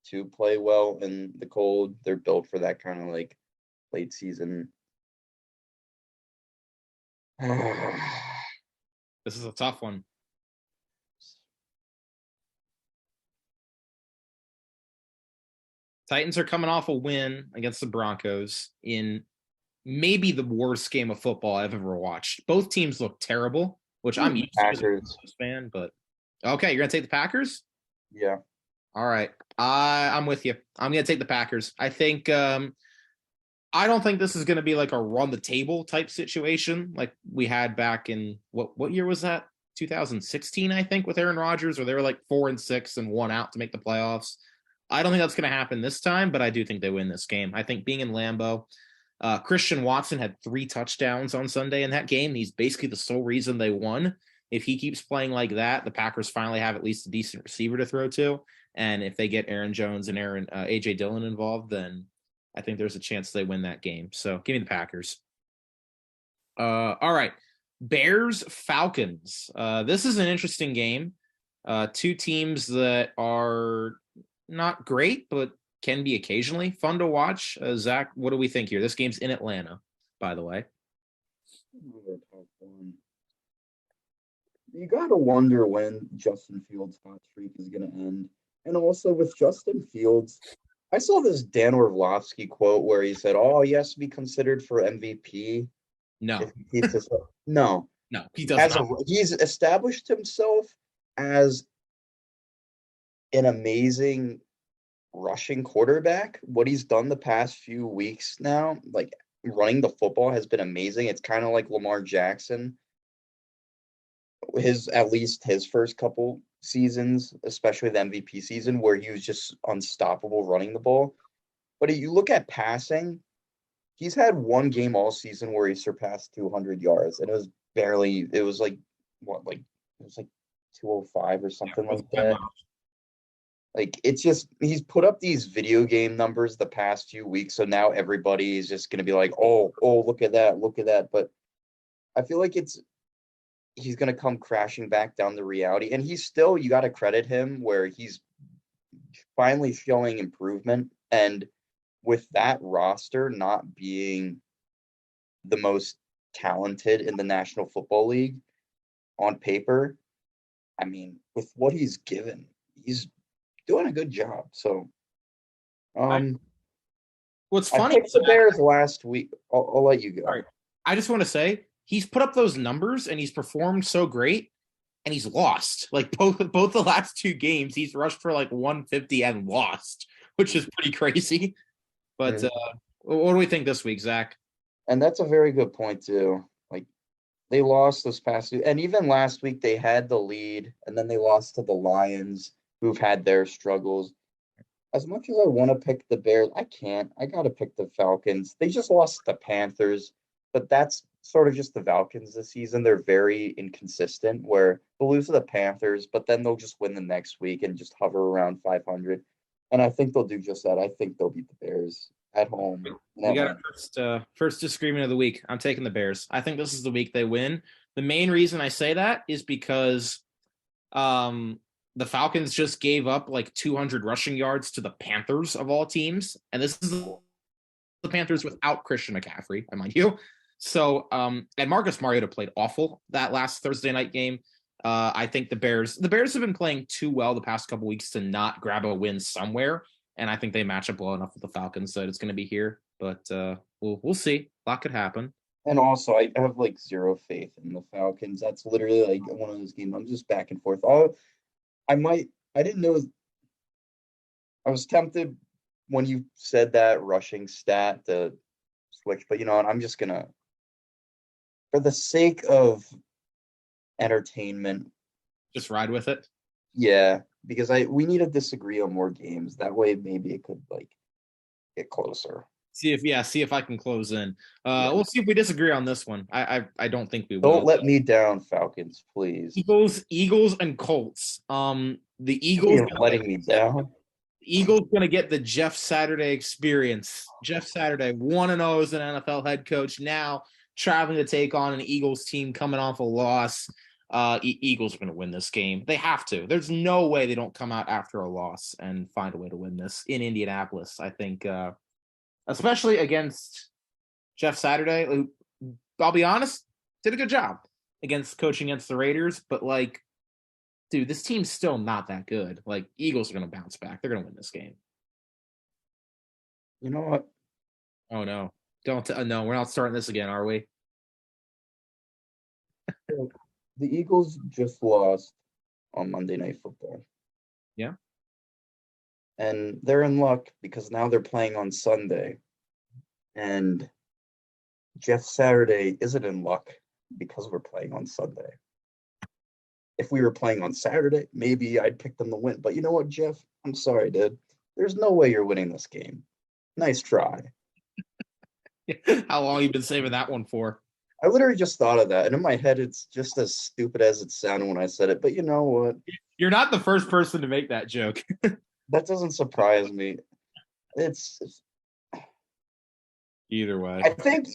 to play well in the cold. They're built for that kind of like late season. This is a tough one. Titans are coming off a win against the Broncos in maybe the worst game of football I've ever watched. Both teams look terrible, which I'm used to as a Broncos fan, but okay, you're going to take the Packers? Yeah. All right. I'm with you. I'm going to take the Packers. I think I don't think this is going to be like a run the table type situation like we had back in what year was that? 2016, I think, with Aaron Rodgers, where they were like 4-6 and 1 out to make the playoffs. I don't think that's going to happen this time, but I do think they win this game. I think being in Lambeau, Christian Watson had 3 touchdowns on Sunday in that game. He's basically the sole reason they won. If he keeps playing like that, the Packers finally have at least a decent receiver to throw to. And if they get Aaron Jones and AJ Dillon involved, then I think there's a chance they win that game. So give me the Packers. All right. Bears Falcons. This is an interesting game. Two teams that are not great, but can be occasionally fun to watch. Zach, what do we think here? This game's in Atlanta, by the way. You gotta wonder when Justin Fields' hot streak is gonna end. And also with Justin Fields, I saw this Dan Orlovsky quote where he said, "Oh, he has to be considered for MVP No, if he keeps his." No, no, he does not. He's established himself as an amazing rushing quarterback. What he's done the past few weeks now, like running the football, has been amazing. It's kind of like Lamar Jackson. At least his first couple seasons, especially the MVP season, where he was just unstoppable running the ball. But if you look at passing, he's had one game all season where he surpassed 200 yards, and it was 205 or something like that. Like, it's just, he's put up these video game numbers the past few weeks, so now everybody is just going to be like, oh, look at that. But I feel like he's going to come crashing back down to reality. And he's still, you got to credit him where he's finally showing improvement. And with that roster not being the most talented in the National Football League on paper, I mean, with what he's given, he's doing a good job. So, what's funny? I picked the Bears last week. I'll let you go. All right. I just want to say he's put up those numbers and he's performed so great, and he's lost. Like both the last two games, he's rushed for like 150 and lost, which is pretty crazy. But what do we think this week, Zach? And that's a very good point too. Like, they lost this past week, and even last week they had the lead, and then they lost to the Lions, who've had their struggles. As much as I want to pick the Bears, I can't. I got to pick the Falcons. They just lost the Panthers, but that's sort of just the Falcons this season. They're very inconsistent, where they'll lose to the Panthers, but then they'll just win the next week and just hover around 500. And I think they'll do just that. I think they'll beat the Bears at home. We got our first disagreement of the week. I'm taking the Bears. I think this is the week they win. The main reason I say that is because the Falcons just gave up like 200 rushing yards to the Panthers of all teams. And this is the Panthers without Christian McCaffrey, mind you. So, and Marcus Mariota played awful that last Thursday night game. I think the Bears have been playing too well the past couple weeks to not grab a win somewhere. And I think they match up well enough with the Falcons that it's going to be here. But we'll see. A lot could happen. And also, I have like zero faith in the Falcons. That's literally like one of those games. I'm just back and forth. I didn't know. I was tempted when you said that rushing stat to switch, but you know what? I'm just gonna, for the sake of entertainment, just ride with it. Yeah, because we need to disagree on more games. That way, maybe it could like get closer. See if I can close in. We'll see if we disagree on this one. I don't think we will. Don't let me down, Falcons, please. Eagles and Colts. The Eagles letting me down. Eagles going to get the Jeff Saturday experience. Jeff Saturday, 1-0 as an NFL head coach, now traveling to take on an Eagles team coming off a loss. Eagles are going to win this game. They have to. There's no way they don't come out after a loss and find a way to win this in Indianapolis. I think, especially against Jeff Saturday, who, I'll be honest, did a good job against coaching against the Raiders, but like, dude, this team's still not that good. Like, Eagles are going to bounce back. They're going to win this game. You know what? Oh, no. No, we're not starting this again, are we? The Eagles just lost on Monday Night Football. Yeah. And they're in luck because now they're playing on Sunday. And Jeff Saturday isn't in luck because we're playing on Sunday. If we were playing on Saturday, maybe I'd pick them to win. But you know what, Jeff? I'm sorry, dude. There's no way you're winning this game. Nice try. How long have you been saving that one for? I literally just thought of that, and in my head, it's just as stupid as it sounded when I said it. But you know what? You're not the first person to make that joke. That doesn't surprise me. It's Either way. I think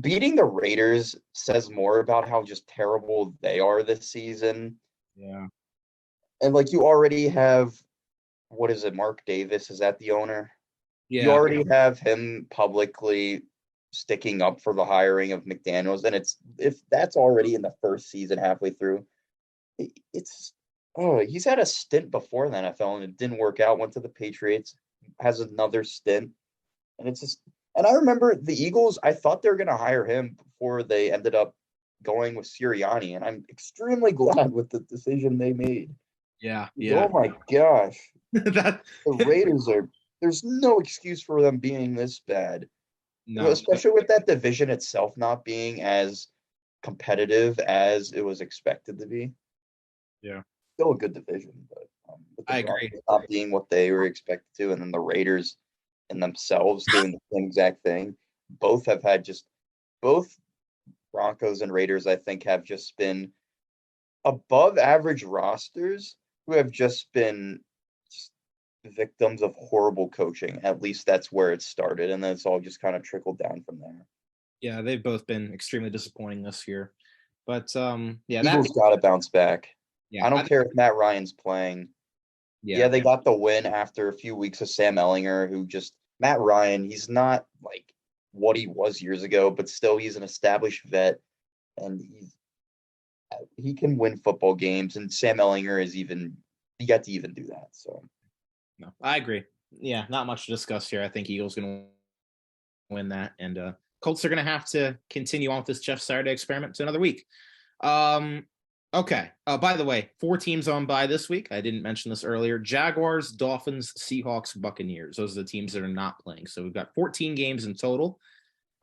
beating the Raiders says more about how just terrible they are this season. Yeah. And like you already have, what is it? Mark Davis, is that the owner? You Yeah. already have him publicly sticking up for the hiring of McDaniels, and it's if that's already in the first season halfway through, it's oh he's had a stint before the NFL and it didn't work out. Went to the Patriots, has another stint, and it's just. And I remember the Eagles. I thought they were going to hire him before they ended up going with Sirianni, and I'm extremely glad with the decision they made. Yeah. Oh Yeah. my gosh, that the Raiders are. There's no excuse for them being this bad, no. especially with that division itself not being as competitive as it was expected to be. Yeah. Still a good division, but with the I agree. Broncos not being what they were expected to, and then the Raiders and themselves doing the same exact thing. Both have had just both Broncos and Raiders, I think, have just been above average rosters who have just been just victims of horrible coaching. At least that's where it started, and then it's all just kind of trickled down from there. Yeah, they've both been extremely disappointing this year. But yeah, Eagles got to bounce back. yeah, I don't care if Matt Ryan's playing. Yeah, yeah. they got the win after a few weeks of Sam Ellinger, who just Matt Ryan. He's not like what he was years ago, but still he's an established vet, and he can win football games. And Sam Ellinger is even he got to even do that. So No, I agree. Yeah, not much to discuss here. I think Eagles going to win that, and Colts are going to have to continue on with this Jeff Saturday experiment to another week. Okay. By the way, 4 teams on bye this week. I didn't mention this earlier. Jaguars, Dolphins, Seahawks, Buccaneers. Those are the teams that are not playing. So we've got 14 games in total.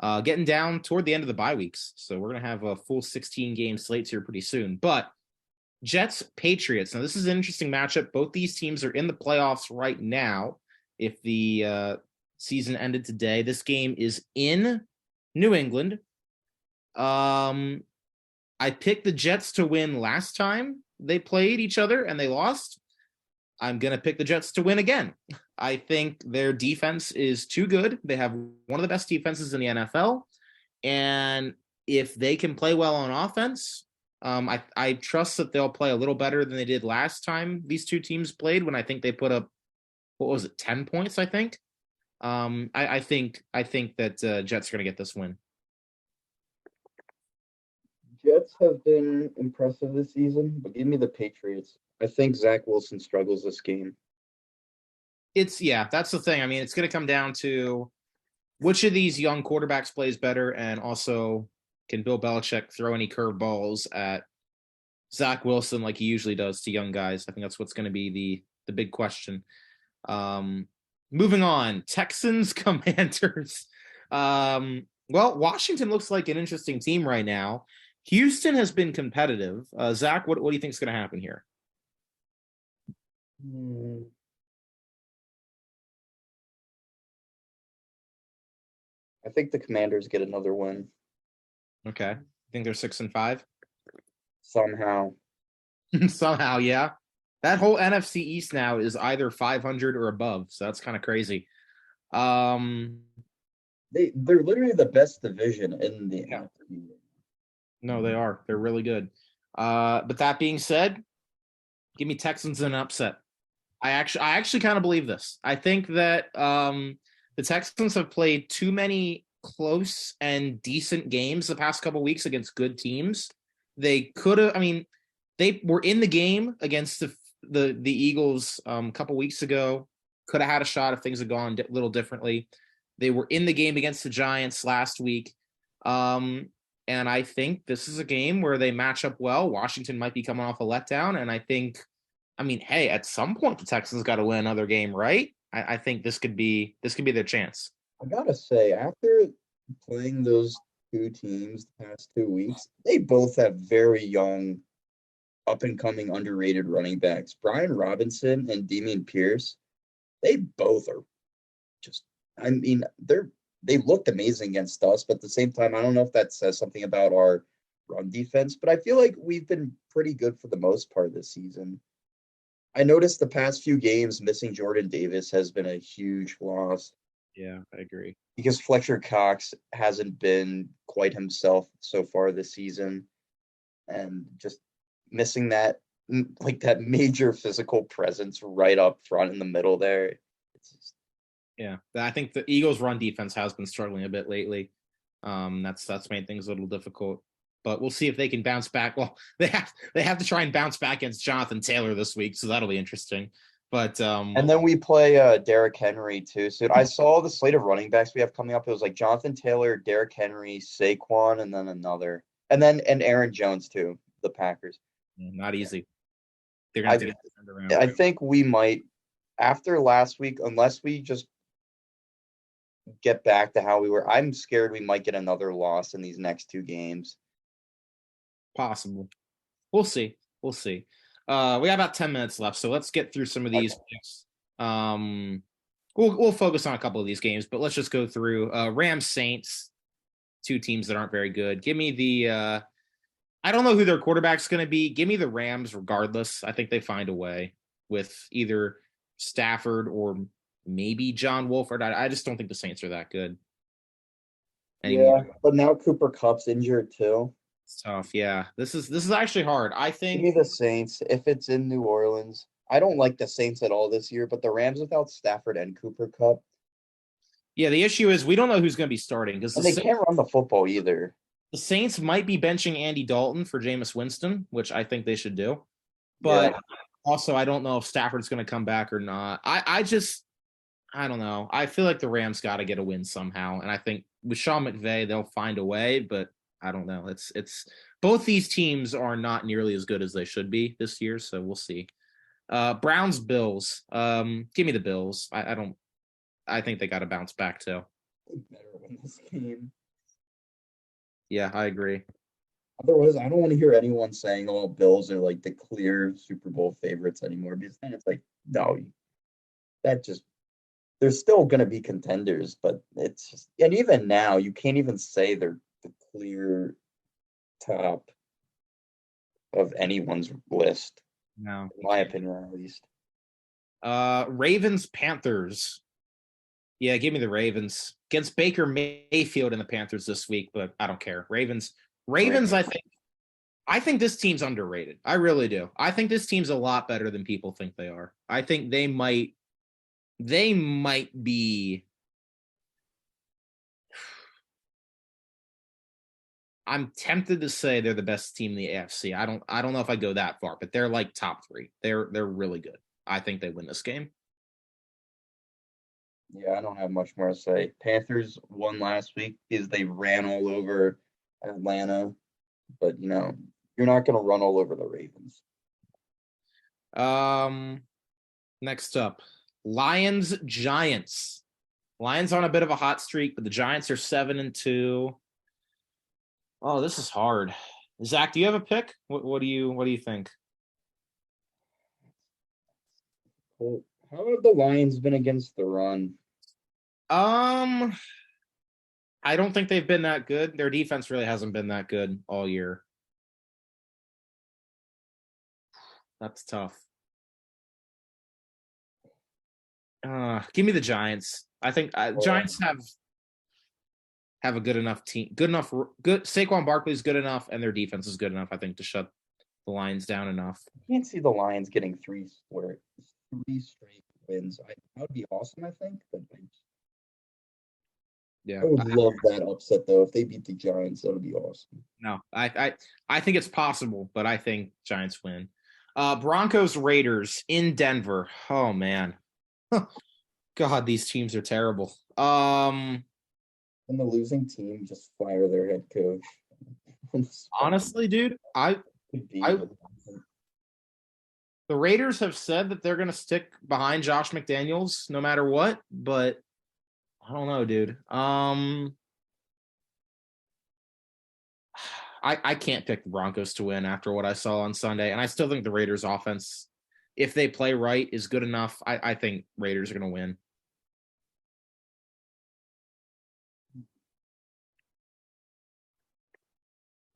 Getting down toward the end of the bye weeks. So we're going to have a full 16 game slates here pretty soon. But Jets, Patriots. Now, this is an interesting matchup. Both these teams are in the playoffs right now. If the season ended today, this game is in New England. I picked the Jets to win last time they played each other and they lost. I'm going to pick the Jets to win again. I think their defense is too good. They have one of the best defenses in the NFL. And if they can play well on offense, I trust that they'll play a little better than they did last time these two teams played, when I think they put up, 10 points, I think. I think that Jets are going to get this win. Jets have been impressive this season, but give me the Patriots. I think Zach Wilson struggles this game. That's the thing. I mean, it's going to come down to which of these young quarterbacks plays better, and also can Bill Belichick throw any curveballs at Zach Wilson like he usually does to young guys. I think that's what's going to be the big question. Moving on, Texans, Commanders. Well, Washington looks like an interesting team right now. Houston has been competitive. Zach, what do you think is going to happen here? I think the Commanders get another win. Okay. I think they're 6-5. Somehow. Somehow, yeah. That whole NFC East now is either 500 or above, so that's kind of crazy. They're literally the best division in the NFC. No, they are. They're really good. But that being said, give me Texans in an upset. I actually kind of believe this. I think that the Texans have played too many close and decent games the past couple weeks against good teams. They could have. I mean, they were in the game against the Eagles a couple weeks ago. Could have had a shot if things had gone a little differently. They were in the game against the Giants last week. And I think this is a game where they match up well. Washington might be coming off a letdown. And I think, hey, at some point the Texans got to win another game, right? I think this could be their chance. I gotta say, after playing those two teams the past 2 weeks, they both have very young, up and coming, underrated running backs. Brian Robinson and Damian Pierce, they both are just. They're they looked amazing against us, but at the same time, I don't know if that says something about our run defense, but I feel like we've been pretty good for the most part this season. I noticed the past few games missing Jordan Davis has been a huge loss Yeah, I agree. because Fletcher Cox hasn't been quite himself so far this season, and just missing that like that major physical presence right up front in the middle there. It's just, Yeah, I think the Eagles' run defense has been struggling a bit lately. That's made things a little difficult, but we'll see if they can bounce back. Well, they have to try and bounce back against Jonathan Taylor this week, so that'll be interesting. But and then we play Derrick Henry too. So I saw the slate of running backs we have coming up. It was like Jonathan Taylor, Derrick Henry, Saquon, and then another, and Aaron Jones too. The Packers. not easy. They're gonna have to get turned around. I think we might after last week, unless we just get back to how we were. I'm scared we might get another loss in these next two games. Possible. We'll see. We'll see. We got about 10 minutes left, so let's get through some of these picks. We'll focus on a couple of these games, but let's just go through Rams Saints, two teams that aren't very good. Give me the I don't know who their quarterback's going to be. Give me the Rams regardless. I think they find a way with either Stafford or maybe John Wolford. I just don't think the Saints are that good anymore. Yeah, but now Cooper Kupp's injured too. It's tough. Yeah, this is actually hard. I Give think me the Saints if it's in New Orleans. I don't like the Saints at all this year, but the Rams without Stafford and Cooper Kupp, yeah, the issue is we don't know who's going to be starting because and they can't run the football either. the Saints might be benching Andy Dalton for Jameis Winston, which I think they should do. But also, I don't know if Stafford's going to come back or not. I don't know. I feel like the Rams got to get a win somehow, and I think with Sean McVay they'll find a way. But I don't know. It's both these teams are not nearly as good as they should be this year, so we'll see. Browns Bills. Give me the Bills. I don't. I think they got to bounce back too. Better win this game. Yeah, I agree. Otherwise, I don't want to hear anyone saying, "Oh, Bills are like the clear Super Bowl favorites anymore." Because then it's like, no, that just they're still going to be contenders, but it's just, and even now, you can't even say they're the clear top of anyone's list, No, in my opinion, at least. Ravens Panthers. Yeah, give me the Ravens against Baker Mayfield and the Panthers this week, but I don't care. Ravens. I think this team's underrated. I really do. I think this team's a lot better than people think they are. I think they might be. I'm tempted to say they're the best team in the AFC. I don't know if I go that far, but they're like top 3. They're really good. I think they win this game. Yeah, I don't have much more to say. Panthers won last week because they ran all over Atlanta, but you're not going to run all over the Ravens. Next up, Lions Giants. Lions on a bit of a hot streak, but the Giants are 7-2. Oh, this is hard. Zach, do you have a pick? What do you think? Well, how have the Lions been against the run? I don't think they've been that good. Their defense really hasn't been that good all year. That's tough. Give me the Giants. I think Giants have a good enough team, good. Saquon Barkley's good enough, and their defense is good enough, I think, to shut the Lions down enough. I can't see the Lions getting three straight wins. That would be awesome, I think. But yeah, I would love that upset though. If they beat the Giants, that would be awesome. No, I think it's possible, but I think Giants win. Broncos Raiders in Denver. Oh man, God, these teams are terrible. And the losing team just fire their head coach. Honestly, dude, the Raiders have said that they're going to stick behind Josh McDaniels no matter what, but I don't know, dude. I can't pick the Broncos to win after what I saw on Sunday, and I still think the Raiders offense, if they play right, is good enough. I think Raiders are going to win.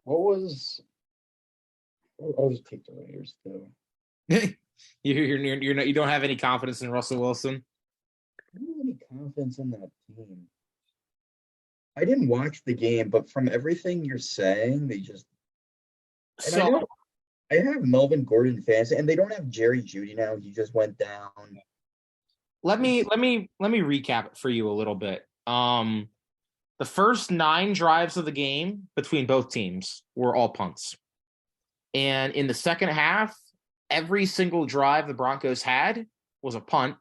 What was? I'll just take the Raiders too. You're not, you don't have any confidence in Russell Wilson. I don't have any confidence in that team. I didn't watch the game, but from everything you're saying, they just and I So know I have Melvin Gordon fantasy, and they don't have Jerry Judy now. He just went down. let me recap it for you a little bit. The first 9 drives of the game between both teams were all punts. And in the second half, every single drive the Broncos had was a punt,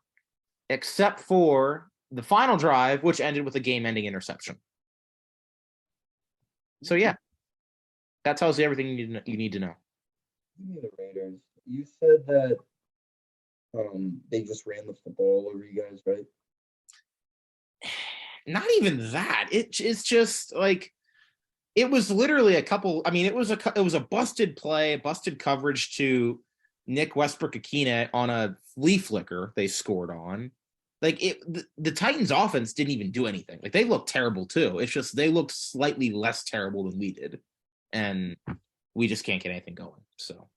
except for the final drive, which ended with a game-ending interception. So yeah, that tells you everything you need to know. Give me the Raiders. You said that they just ran the football over you guys, right? Not even that. It's just like it was literally a couple. I mean, it was a busted play, busted coverage to Nick Westbrook-Akina on a flea flicker they scored on. Like the Titans offense didn't even do anything. Like they looked terrible too. It's just they looked slightly less terrible than we did, and we just can't get anything going. So,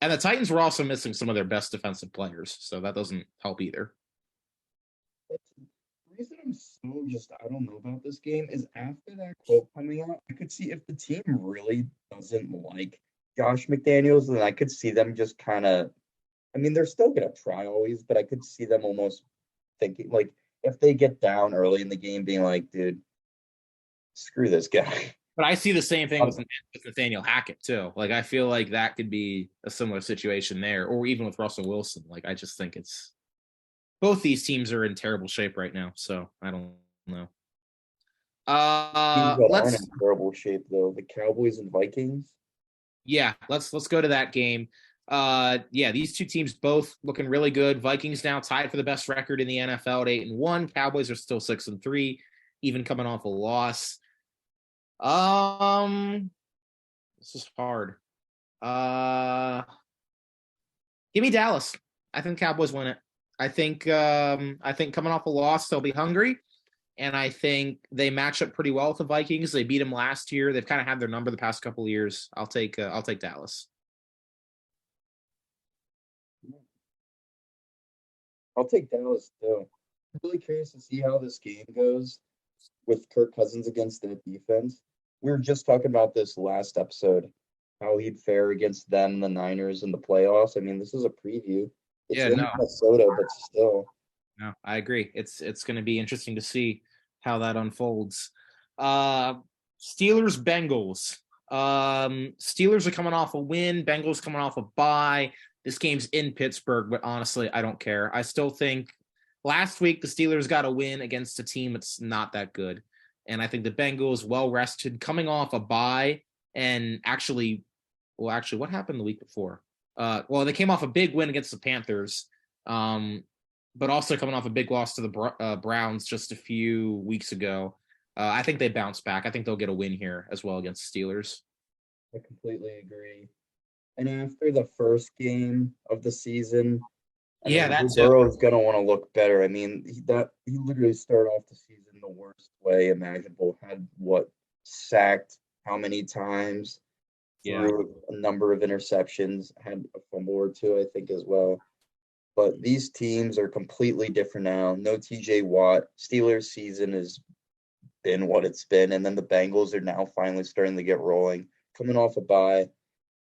and the Titans were also missing some of their best defensive players, so that doesn't help either. The reason I'm so just I don't know about this game is after that quote coming out, I could see if the team really doesn't like Josh McDaniels, then I could see them just kind of. I mean, they're still gonna try always, but I could see them almost thinking like if they get down early in the game, being like, "Dude, screw this guy." But I see the same thing with Nathaniel Hackett too. Like I feel like that could be a similar situation there, or even with Russell Wilson. Like I just think it's both these teams are in terrible shape right now. So I don't know. Teams that aren't Let's in terrible shape though, the Cowboys and Vikings. yeah, let's go to that game. Yeah, these two teams both looking really good. Vikings now tied for the best record in the NFL at 8-1. Cowboys are still 6-3, even coming off a loss. This is hard. Give me Dallas. I think Cowboys win it. I think coming off a loss, they'll be hungry. And I think they match up pretty well with the Vikings. They beat them last year. They've kind of had their number the past couple of years. I'll take Dallas. I'll take Dallas too. I'm really curious to see how this game goes with Kirk Cousins against the defense. We were just talking about this last episode, how he'd fare against them, the Niners, in the playoffs. I mean, this is a preview. It's Yeah, in no. Minnesota, but still. No, I agree. It's going to be interesting to see how that unfolds. Steelers Bengals. Steelers are coming off a win. Bengals coming off a bye. This game's in Pittsburgh, but honestly, I don't care. I still think last week the Steelers got a win against a team that's not that good, and I think the Bengals well rested, coming off a bye, and actually, what happened the week before? They came off a big win against the Panthers. But also coming off a big loss to the Browns just a few weeks ago. I think they bounce back. I think they'll get a win here as well against the Steelers. I completely agree. And after the first game of the season, Yeah, that's Burrow's gonna want to look better. I mean, he literally started off the season the worst way imaginable. Had sacked how many times? Yeah. Threw a number of interceptions. Had a fumble or two, I think, as well. But these teams are completely different now. No TJ Watt. Steelers season has been what it's been. And then the Bengals are now finally starting to get rolling. Coming off a bye,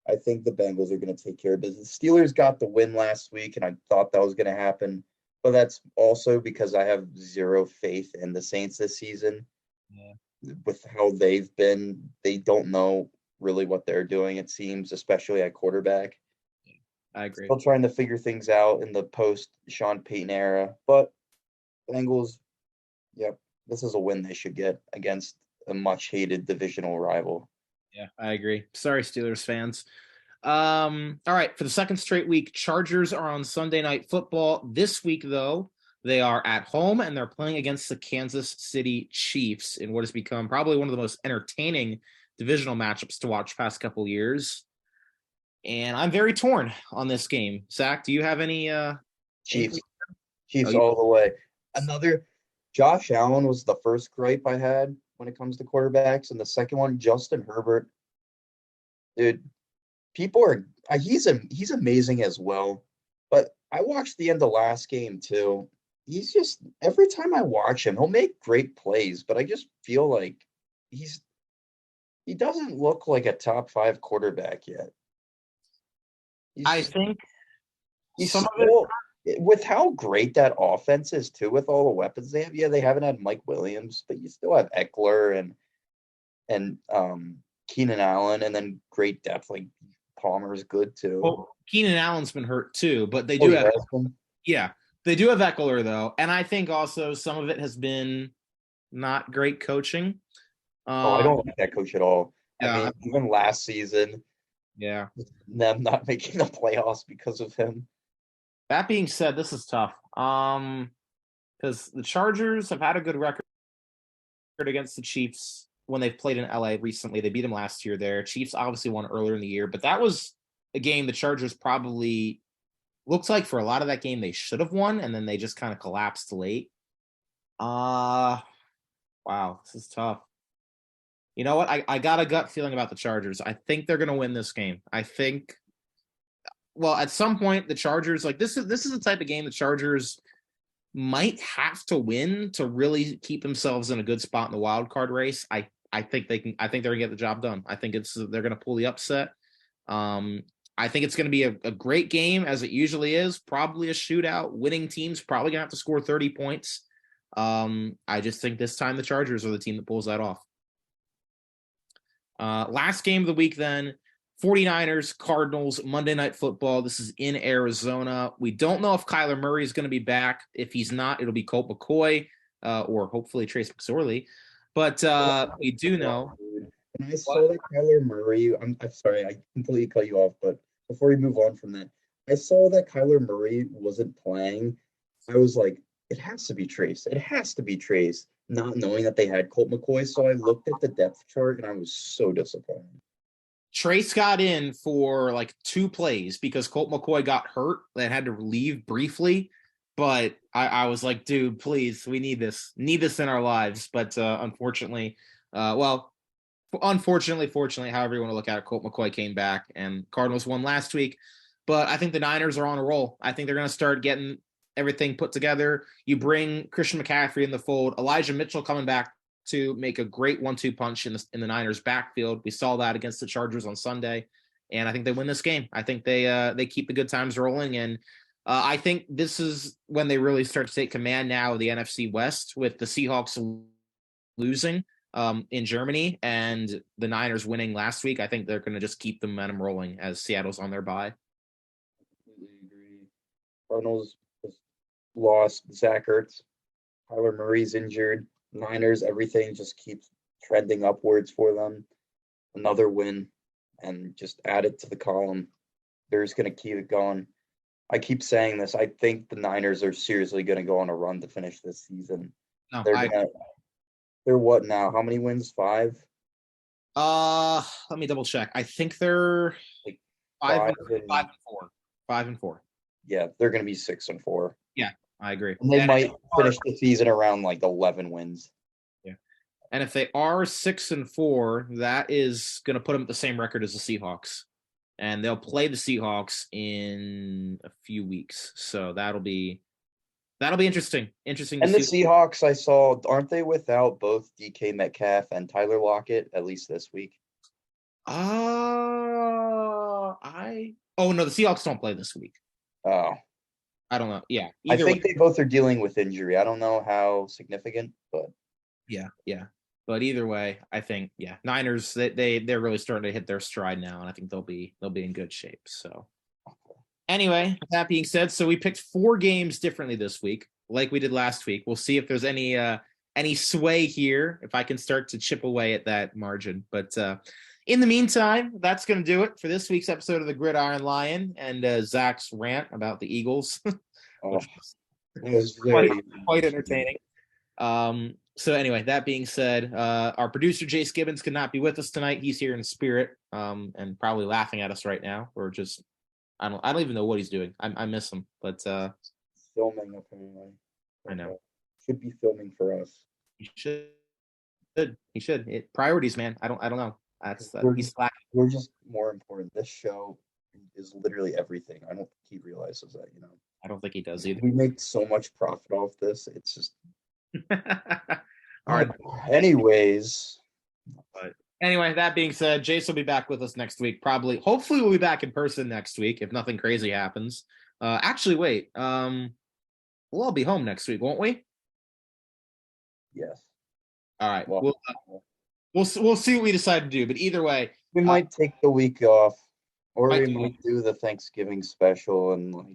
I think the Bengals are going to take care of business. Steelers got the win last week, and I thought that was going to happen. But that's also because I have zero faith in the Saints this season. Yeah. With how they've been, they don't know really what they're doing, it seems, especially at quarterback. I agree. Still trying to figure things out in the post Sean Payton era, but Bengals, yep, this is a win they should get against a much hated divisional rival. Yeah, I agree. Sorry, Steelers fans. All right, for the second straight week, Chargers are on Sunday Night Football. This week, though, they are at home and they're playing against the Kansas City Chiefs in what has become probably one of the most entertaining divisional matchups to watch past couple years. And I'm very torn on this game. Zach, do you have any Chiefs all the way. Another Josh Allen was the first gripe I had when it comes to quarterbacks. And the second one, Justin Herbert. Dude, people are he's amazing as well. But I watched the end of last game too. He's just every time I watch him, he'll make great plays, but I just feel like he's he doesn't look like a top 5 quarterback yet. I He's think he's some of it. still with how great that offense is too, with all the weapons they have. Yeah, they haven't had Mike Williams, but you still have Eckler and Keenan Allen, and then great depth like Palmer's good too. Well, Keenan Allen's been hurt too, but they Oh, do he have has been? yeah, they do have Eckler though, and I think also some of it has been not great coaching. Oh, I Um, don't like that coach at all. I yeah, mean, even last season, yeah. them not making the playoffs because of him. That being said, this is tough. Because the Chargers have had a good record against the Chiefs when they've played in LA recently. They beat them last year there. Chiefs obviously won earlier in the year, but that was a game the Chargers probably looks like for a lot of that game they should have won, and then they just kind of collapsed late. Wow, this is tough. You know what? I got a gut feeling about the Chargers. I think they're gonna win this game. I think well, at some point the Chargers like this is the type of game the Chargers might have to win to really keep themselves in a good spot in the wild card race. I think they can. I think they're gonna get the job done. I think they're gonna pull the upset. I think it's gonna be a great game as it usually is. Probably a shootout. Winning team's probably gonna have to score 30 points. I just think this time the Chargers are the team that pulls that off. Last game of the week then. 49ers, Cardinals, Monday Night Football. This is in Arizona. We don't know if Kyler Murray is going to be back. If he's not, it'll be Colt McCoy or hopefully Trace McSorley. But we do know. And I saw that Kyler Murray, I'm sorry, I completely cut you off, but before we move on from that, I saw that Kyler Murray wasn't playing. I was like, it has to be Trace. It has to be Trace, not knowing that they had Colt McCoy. So I looked at the depth chart and I was so disappointed. Trace got in for like 2 plays because Colt McCoy got hurt and had to leave briefly. But I was like, dude, please, we need this in our lives. But unfortunately, fortunately, however you want to look at it, Colt McCoy came back and Cardinals won last week. But I think the Niners are on a roll. I think they're going to start getting everything put together. You bring Christian McCaffrey in the fold, Elijah Mitchell coming back to make a great 1-2 punch in the Niners backfield. We saw that against the Chargers on Sunday, and I think they win this game. I think they keep the good times rolling, and I think this is when they really start to take command now of the NFC West with the Seahawks losing in Germany and the Niners winning last week. I think they're going to just keep the momentum rolling as Seattle's on their bye. Completely agree. Cardinals just lost Zach Ertz. Kyler Murray's injured. Niners, everything just keeps trending upwards for them. Another win and just add it to the column. They're just going to keep it going. I keep saying this. I think the Niners are seriously going to go on a run to finish this season. No, They're what now? How many wins? 5? Let me double check. I think they're Like 5 and 4. 5-4. Yeah, they're going to be 6-4. Yeah, I agree. And they might finish the season around like 11 wins. Yeah. And if they are 6-4, that is going to put them at the same record as the Seahawks. And they'll play the Seahawks in a few weeks. So that'll be interesting. Interesting. And the Seahawks, I saw, aren't they without both DK Metcalf and Tyler Lockett, at least this week? Oh no, the Seahawks don't play this week. Oh. I don't know. Yeah. I think they both are dealing with injury. I don't know how significant, but yeah. But either way, I think Niners they're really starting to hit their stride now, and I think they'll be in good shape. So anyway, that being said, so we picked 4 games differently this week, like we did last week. We'll see if there's any sway here, if I can start to chip away at that margin. But in the meantime, that's going to do it for this week's episode of the Gridiron Lion and Zach's rant about the Eagles. it was quite entertaining. So anyway, that being said, our producer Jace Gibbons could not be with us tonight. He's here in spirit, and probably laughing at us right now. Or just, I don't even know what he's doing. I miss him, but filming apparently. I know. Should be filming for us. He should. He should. Priorities, man. I don't know. That's We're he's slacking. we're just more important. This show is literally everything. I don't think he realizes that, you know. I don't think he does either. We make so much profit off this. It's just All right. anyways. But anyway, that being said, Jace will be back with us next week. Probably, hopefully, we'll be back in person next week if nothing crazy happens. Actually, wait. We'll all be home next week, won't we? Yes. All right. Well, We'll see what we decide to do. But either way, we might take the week off, or might we do- might do the Thanksgiving special, and like,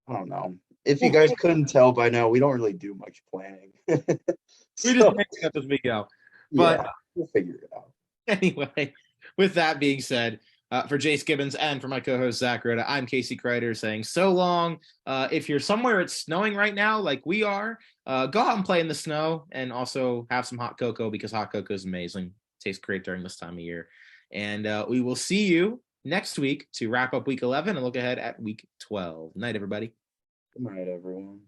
I don't know. If you guys couldn't tell by now, we don't really do much planning. we just make it up as we go. But yeah, we'll figure it out. anyway, with that being said, for Jace Gibbons and for my co-host Zach Rhoda, I'm Casey Kreider saying so long. If you're somewhere it's snowing right now, like we are, go out and play in the snow, and also have some hot cocoa because hot cocoa is amazing. Tastes great during this time of year. And we will see you next week to wrap up week 11 and look ahead at week 12. Night, everybody. Good night, everyone.